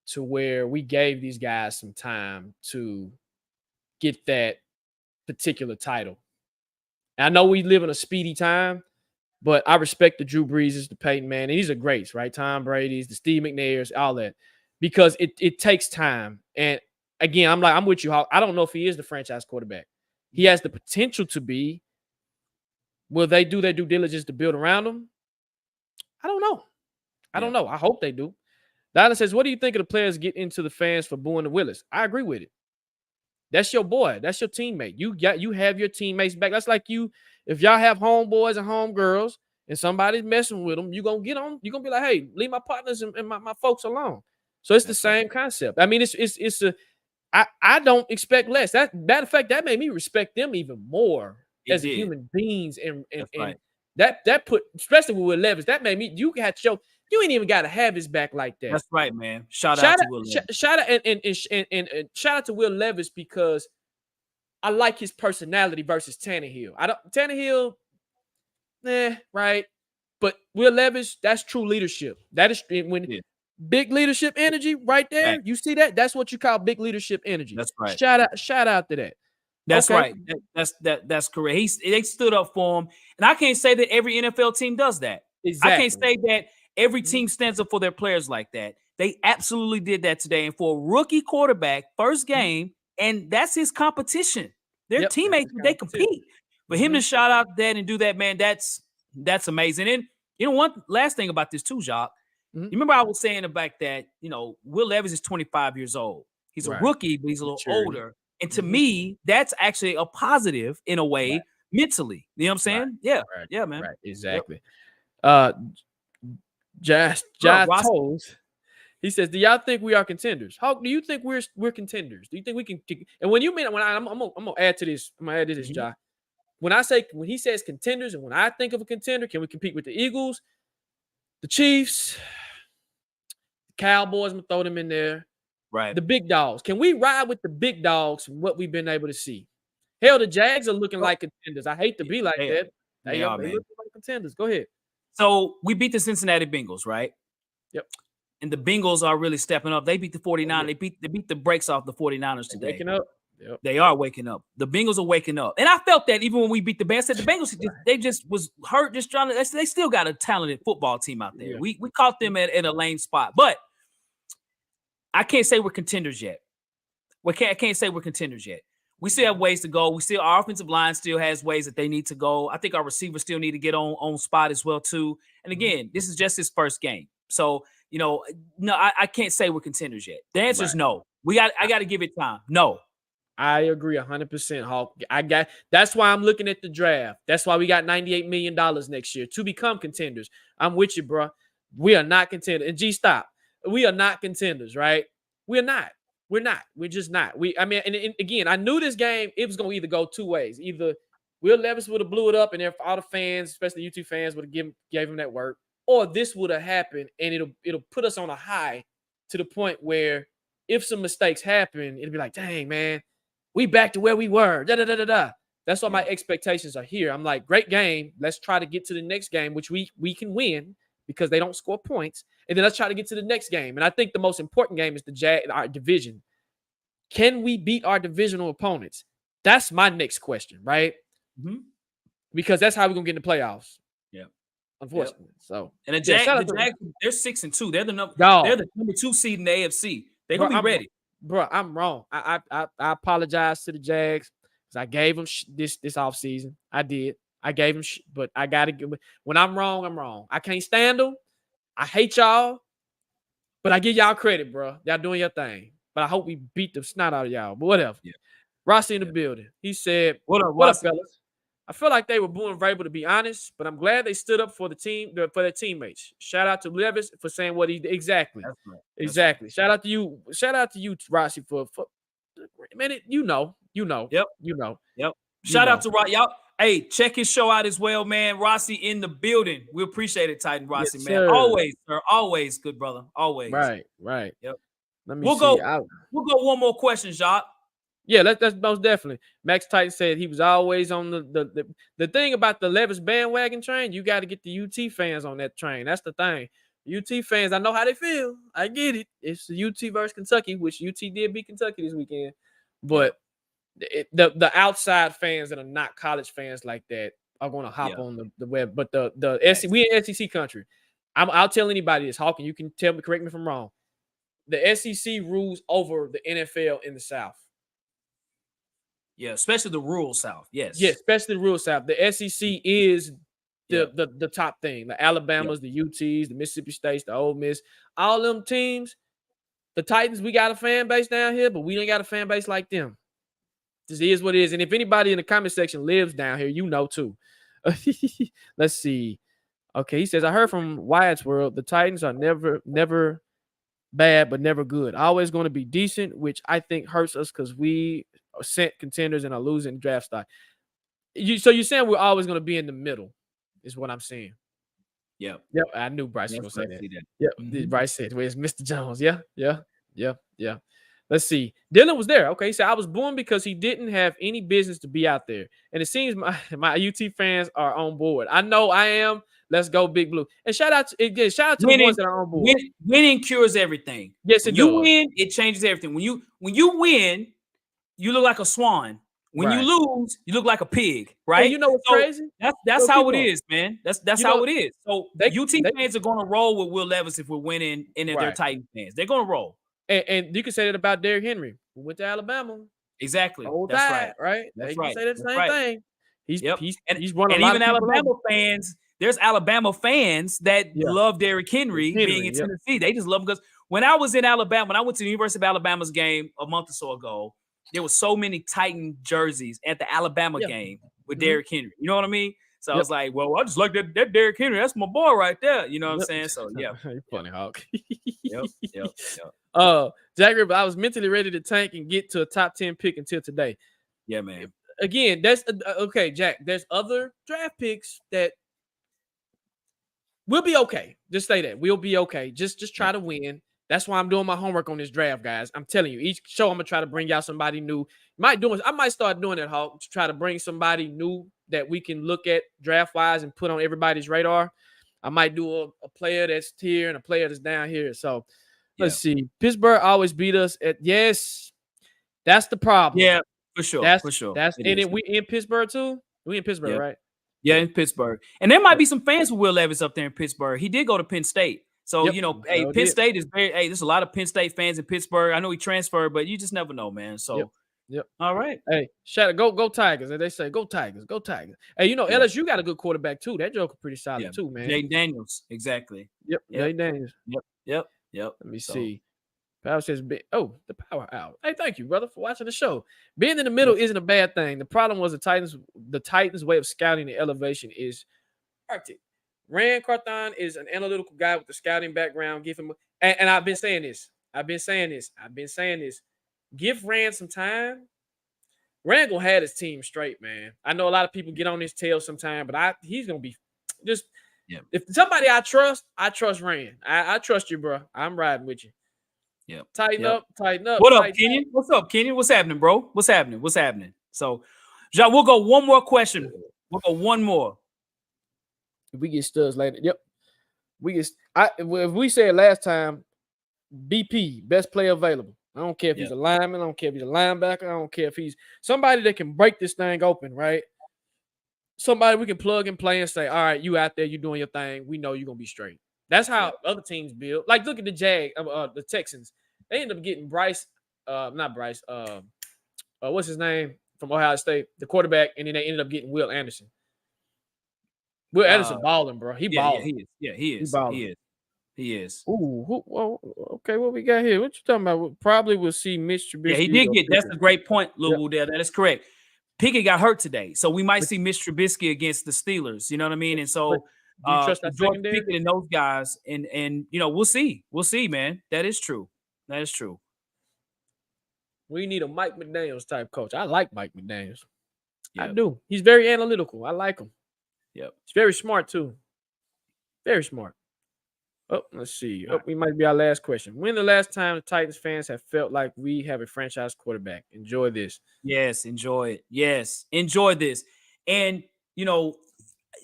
to where we gave these guys some time to get that particular title. And I know we live in a speedy time, but I respect the Drew Breeses, the Peyton Manning. These are greats, right? Tom Brady's, the Steve McNairs, all that. Because it takes time. And again, I'm with you, Hawk. I don't know if he is the franchise quarterback. He has the potential to be. Will they do their due diligence to build around him? I don't know. I don't know. I hope they do. Donna says, what do you think of the players get into the fans for booing the Willis? I agree with it. That's your boy. That's your teammate. You have your teammates back. That's like you. If y'all have homeboys and homegirls and somebody's messing with them, you're going to get on. You're going to be like, hey, leave my partners and my folks alone. So it's the same concept. I mean, I don't expect less. Matter of fact, that made me respect them even more as human beings. And that put, especially with Will Levis, that made me, you ain't even got to have his back like that. That's right, man. Shout out to Will Levis. Shout out to Will Levis because I like his personality versus Tannehill. Tannehill, right. But Will Levis, that's true leadership. That is when big leadership energy right there. Right. You see that? That's what you call big leadership energy. That's right. Shout out to that. That's right. That's correct. They stood up for him. And I can't say that every NFL team does that. Exactly. I can't say that every team stands up for their players like that. They absolutely did that today. And for a rookie quarterback, first game, and that's his competition. Their teammates, they compete. For him to shout out that and do that, man, that's amazing. And one last thing about this too, Jacques. You remember I was saying about that, Will Levis is 25 years old. He's a rookie, but he's a little older. And to me, that's actually a positive in a way mentally. You know what I'm saying? Yeah. Yeah, man. Right. Exactly. Josh Toles, he says, do y'all think we are contenders? How do you think we're contenders? Do you think we can? And when you mean, I'm gonna add to this, Josh. When he says contenders, and when I think of a contender, can we compete with the Eagles, the Chiefs, the Cowboys? I'm gonna throw them in there. Right. The big dogs. Can we ride with the big dogs from what we've been able to see? Hell, the Jags are looking like contenders. I hate to be like that. They are, they man. look like contenders. Go ahead. So we beat the Cincinnati Bengals, right? Yep. And the Bengals are really stepping up. They beat the 49ers. They beat the brakes off the 49ers today. Waking up. Yep. They are waking up. The Bengals are waking up. And I felt that even when we beat the Bears, the Bengals, they just was hurt, just trying to, they still got a talented football team out there. Yeah. We caught them at a lame spot. But I can't say we're contenders yet. I can't say we're contenders yet. We still have ways to go. Our offensive line still has ways that they need to go. I think our receivers still need to get on spot as well, too. And again, this is just his first game. So, no, I can't say we're contenders yet. The answer is no. I got to give it time. No. I agree 100%, Hawk. That's why I'm looking at the draft. That's why we got $98 million next year to become contenders. I'm with you, bro. We are not contenders. And stop. We are not contenders, right? We're not. We're not. We're just not. And again, I knew this game, it was going to either go two ways. Either Will Levis would have blew it up, and all the fans, especially UT fans, would have gave him that work, or this would have happened, and it'll put us on a high to the point where if some mistakes happen, it'll be like, dang, man, we back to where we were. That's why my expectations are here. I'm like, great game. Let's try to get to the next game, which we can win because they don't score points. And then let's try to get to the next game. And I think the most important game is our division. Can we beat our divisional opponents? That's my next question, right? Mm-hmm. Because that's how we're going to get in the playoffs. Yeah. Unfortunately. So, and the Jags, they're 6-2. They're the number 2 seed in the AFC. They're going to be ready. Bro, I'm wrong. I apologize to the Jags because I gave them this offseason. I did. I gave them but I got to give when I'm wrong, I'm wrong. I can't stand them. I hate y'all, but I give y'all credit, bro. Y'all doing your thing. But I hope we beat the snot out of y'all. But whatever. Yeah. Rossi in the building. He said, What up, fellas? I feel like they were booing Rabel, to be honest, but I'm glad they stood up for the team, for their teammates. Shout out to Levis for saying what he did. Exactly. That's right. Exactly. Right. Shout out to you. Shout out to you, Rossi, for a minute. You know. Yep. Shout out to Rossi. Y'all, hey, check his show out as well, man. Rossi in the building. We appreciate it, Titan Rossi, man. Sir. Always, sir. Always good, brother. Always. Right. Yep. We'll go one more question, Jacques. Yeah, that's most definitely. Max Titan said he was always on the thing about the Levis bandwagon train. You got to get the UT fans on that train. That's the thing. UT fans, I know how they feel. I get it. It's UT versus Kentucky, which UT did beat Kentucky this weekend. But the outside fans that are not college fans like that are going to hop on the web. But we in SEC country. I'll tell anybody this. Hawking, you can tell me, correct me if I'm wrong. The SEC rules over the NFL in the South. Yeah, especially the rural South. Yes. Yeah, especially the rural South. The SEC is the top thing. The Alabamas, the UTs, the Mississippi States, the Ole Miss, all them teams. The Titans, we got a fan base down here, but we ain't got a fan base like them. This is what it is. And if anybody in the comment section lives down here, you know too. Let's see. Okay, he says, I heard from Wyatt's World, the Titans are never bad, but never good. Always going to be decent, which I think hurts us because we are sent contenders and are losing draft stock. So you're saying we're always going to be in the middle, is what I'm saying. Yep. I knew Bryce was going to say that. Yep. Mm-hmm. Bryce said, where's Mr. Jones? Yeah. Let's see. Dylan was there. Okay, he said, I was born because he didn't have any business to be out there. And it seems my UT fans are on board. I know I am. Let's go, Big Blue. And shout out to the ones that are on board. Winning cures everything. Yes, it does. You win, it changes everything. When you win, you look like a swan. When you lose, you look like a pig, right? And you know what's crazy? That's how it is, man. That's how it is. So UT fans are going to roll with Will Levis if we're winning, and if they're Titan fans, they're going to roll. And you can say that about Derrick Henry, who went to Alabama. Exactly. That's right. They can say the same thing. He's run a lot even of Alabama fans. There's Alabama fans that love Derrick Henry being in Tennessee. They just love him because when I was in Alabama, when I went to the University of Alabama's game a month or so ago, there were so many Titan jerseys at the Alabama game with Derrick Henry. You know what I mean? So I was like, well, I just like that Derrick Henry. That's my boy right there. You know what I'm saying? So, yeah. You're funny, Hawk. Yep. Jack Ripper, I was mentally ready to tank and get to a top 10 pick until today. Yeah, man. Again, that's okay, Jack. There's other draft picks that we'll be okay. Just say that. We'll be okay. Just try to win. That's why I'm doing my homework on this draft, guys. I'm telling you, each show I'm gonna try to bring y'all somebody new. I might start doing that, Hawk, to try to bring somebody new that we can look at draft wise and put on everybody's radar. I might do a player that's here and a player that's down here. So let's see. Pittsburgh always beat us at that's the problem. Yeah, for sure. That's and then we in Pittsburgh too. We in Pittsburgh, right? Yeah, in Pittsburgh. And there might be some fans with Will Levis up there in Pittsburgh. He did go to Penn State. So, Penn State is there's a lot of Penn State fans in Pittsburgh. I know he transferred, but you just never know, man. So, all right. Hey, shout out, go Tigers. And they say, go Tigers, go Tigers. Hey, LSU got a good quarterback too. That joker pretty solid too, man. Jaden Daniels, exactly. Jaden Daniels. Yep. Let me see. Power says, the power out. Hey, thank you, brother, for watching the show. Being in the middle isn't a bad thing. The problem was the Titans' way of scouting the elevation is Arctic. Rand Carthon is an analytical guy with a scouting background. Give him and I've been saying this. Give Rand some time. Rand gonna have his team straight, man. I know a lot of people get on his tail sometime, but he's gonna be just if somebody I trust Rand. I trust you, bro. I'm riding with you. Tighten up. What up, Kenyon? What's up, Kenyon? What's happening, bro? What's happening? So, John, we'll go one more question. We'll go one more. If we get studs later, if we said last time, BP, best player available. I don't care if he's a lineman. I don't care if he's a linebacker. I don't care if he's somebody that can break this thing open, right? Somebody we can plug and play and say, all right, you out there, you doing your thing. We know you're going to be straight. That's how other teams build. Like, look at the Texans. They end up getting what's his name from Ohio State, the quarterback, and then they ended up getting Will Anderson. Will Anderson balling, bro. He balling. He is. Ooh, okay, what we got here? What you talking about? Probably we'll see Mitch Trubisky. Yeah, he did get. That's a great point, Lou. There, that is correct. Pickett got hurt today, so we might see Mitch Trubisky against the Steelers. You know what I mean? And so, do you trust that George Pickett and those guys, and we'll see, man. That is true. We need a Mike McDaniels type coach. I like Mike McDaniels. I do. He's very analytical. I like him. Yep. He's very smart too. Very smart. Oh, let's see. We might be our last question. When the last time the Titans fans have felt like we have a franchise quarterback? Enjoy this. Yes, enjoy it. Yes, enjoy this. And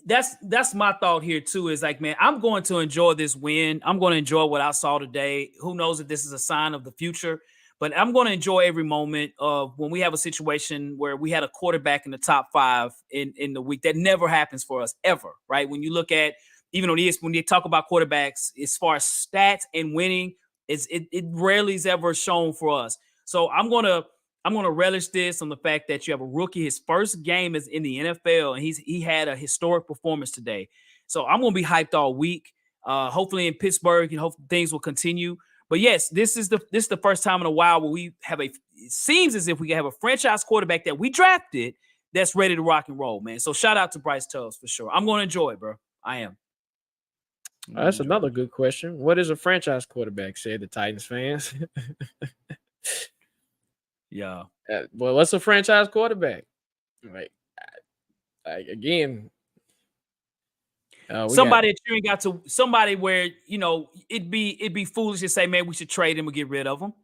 that's my thought here too. Is like, man, I'm going to enjoy this win. I'm going to enjoy what I saw today. Who knows if this is a sign of the future? But I'm going to enjoy every moment of when we have a situation where we had a quarterback in the top 5 in the week. That never happens for us ever, right? When you look at even on when they talk about quarterbacks, as far as stats and winning, it rarely is ever shown for us. So I'm gonna relish this on the fact that you have a rookie. His first game is in the NFL, and he had a historic performance today. So I'm gonna be hyped all week. Hopefully in Pittsburgh, and hope things will continue. But yes, this is the first time in a while where we have it seems as if we have a franchise quarterback that we drafted that's ready to rock and roll, man. So shout out to Bryce Tubbs for sure. I'm gonna enjoy it, bro. I am. That's another good question. What is a franchise quarterback? Said the Titans fans. Yeah. Well, what's a franchise quarterback? Like again. Somebody that you ain't got to somebody where it'd be foolish to say, man, we should trade him or get rid of him.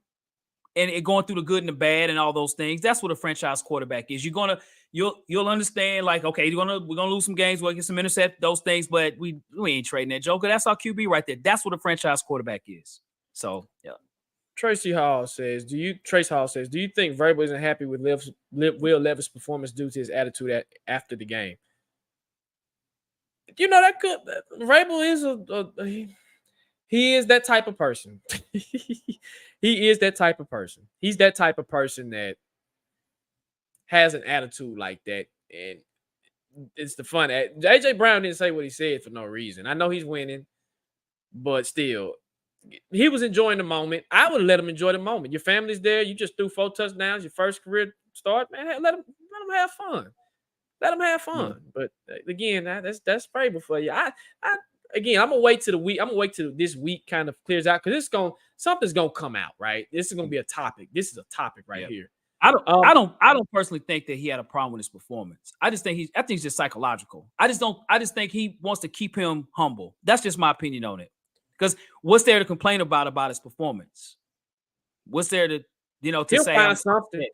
And it going through the good and the bad and all those things. That's what a franchise quarterback is. You'll understand, like, okay, we're gonna lose some games, we'll get some intercept, those things, but we ain't trading that joker. That's our QB right there. That's what a franchise quarterback is. So yeah. Trace Hall says, do you think Rabel isn't happy with Will Levis' performance due to his attitude after the game? That could Rabel is he is that type of person. He is that type of person. He's that type of person that has an attitude like that. And it's the fun. AJ Brown didn't say what he said for no reason. I know he's winning, but still, he was enjoying the moment. I would let him enjoy the moment. Your family's there. You just threw 4 touchdowns, your first career start, man. Let him have fun. Let him have fun. Mm-hmm. But again, that's Rabel for you. I'm gonna wait till the week. I'm gonna wait till this week kind of clears out because something's gonna come out, right? This is gonna be a topic. This is a topic right here. I don't personally think that he had a problem with his performance. I think it's just psychological. I just think he wants to keep him humble. That's just my opinion on it. Because what's there to complain about his performance? What's there to, to He'll say? find something.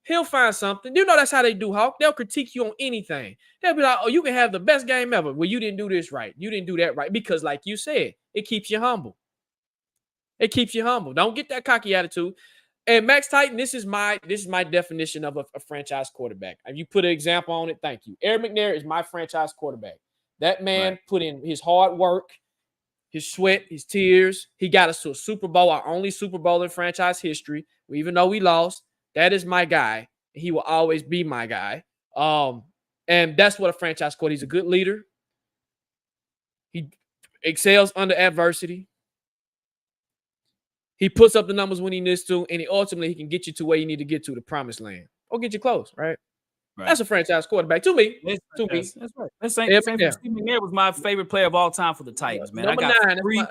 He'll find something. That's how they do, Hawk. They'll critique you on anything. They'll be like, oh, you can have the best game ever. Well, you didn't do this right. You didn't do that right. Because like you said, it keeps you humble. It keeps you humble. Don't get that cocky attitude. And Max Titan, this is my definition of a franchise quarterback. If you put an example on it, thank you. Eric McNair is my franchise quarterback. That man put in his hard work, his sweat, his tears. He got us to a Super Bowl, our only Super Bowl in franchise history. Even though we lost, that is my guy. He will always be my guy. And that's what a franchise quarterback. He's a good leader. He excels under adversity. He puts up the numbers when he needs to, and ultimately he can get you to where you need to get to, the promised land, or get you close, right? That's a franchise quarterback to me. That's right. Steve McNair was my favorite player of all time for the Titans, man. Number I got 9.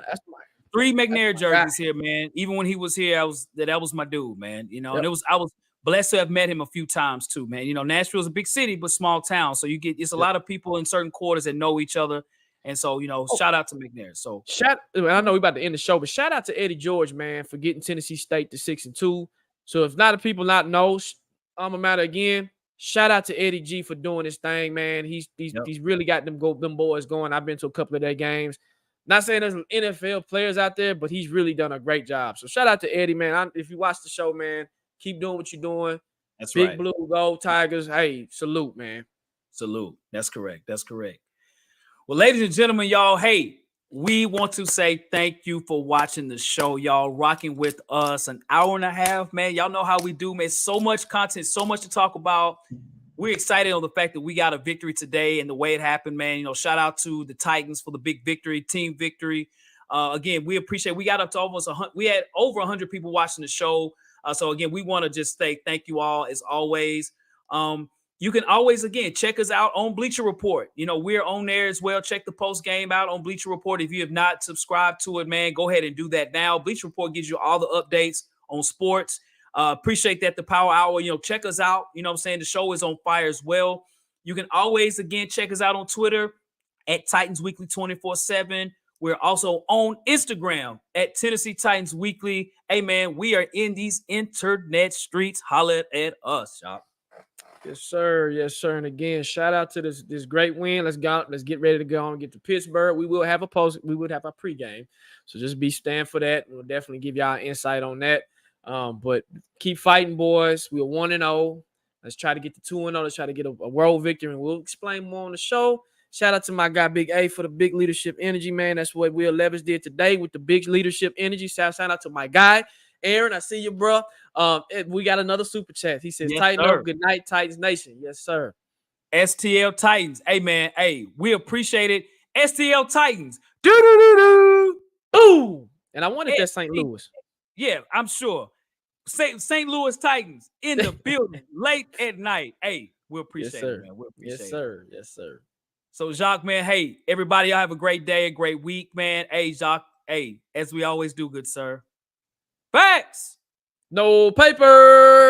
three McNair jerseys here, man. Even when he was here, that was my dude, man. And I was blessed to have met him a few times too, man. Nashville's a big city but small town, so it's a lot of people in certain quarters that know each other. And so, shout out to McNair. So I know we're about to end the show, but shout out to Eddie George, man, for getting Tennessee State to 6-2. So if not, the people not know, alma matter again. Shout out to Eddie G for doing his thing, man. He's really got them boys going. I've been to a couple of their games. Not saying there's NFL players out there, but he's really done a great job. So shout out to Eddie, man. If you watch the show, man, keep doing what you're doing. That's Big right. Blue, Gold Tigers. Hey, salute, man. Salute. That's correct. Well, ladies and gentlemen, y'all, hey, we want to say thank you for watching the show, y'all, rocking with us an hour and a half, man. Y'all know how we do, man. So much content, so much to talk about. We're excited on the fact that we got a victory today and the way it happened, man. Shout out to the Titans for the big victory, team victory. Again, we appreciate. We got up to almost 100. We had over 100 people watching the show. So again, we want to just say thank you all as always. You can always, again, check us out on Bleacher Report. We're on there as well. Check the post game out on Bleacher Report. If you have not subscribed to it, man, go ahead and do that now. Bleacher Report gives you all the updates on sports. Appreciate that. The Power Hour, check us out. You know what I'm saying? The show is on fire as well. You can always, again, check us out on Twitter at Titans Weekly 24/7. We're also on Instagram at Tennessee Titans Weekly. Hey, man, we are in these internet streets. Holler at us, y'all. Yes, sir. Yes, sir. And again, shout out to this great win. Let's go. Let's get ready to go and get to Pittsburgh. We will have a pregame. So just stand for that. We'll definitely give y'all insight on that. But keep fighting, boys. We're 1-0. Let's try to get to 2-0. Let's try to get a world victory, and we'll explain more on the show. Shout out to my guy Big A for the big leadership energy, man. That's what Will Levis did today with the big leadership energy. Shout out to my guy Aaron. I see you, bro. We got another super chat. He says, yes, "Tighten up, good night, Titans Nation." Yes, sir. STL Titans. Hey, man. Hey, we appreciate it. STL Titans. Do. Ooh. And I wanted that St. Louis. Yeah, I'm sure. St. Louis Titans in the building late at night. Hey, we appreciate it, man. We appreciate yes, sir. Yes, sir. So, Jacques, man, hey, everybody, y'all have a great day, a great week, man. Hey, Jacques, hey, as we always do, good sir. Facts. No paper.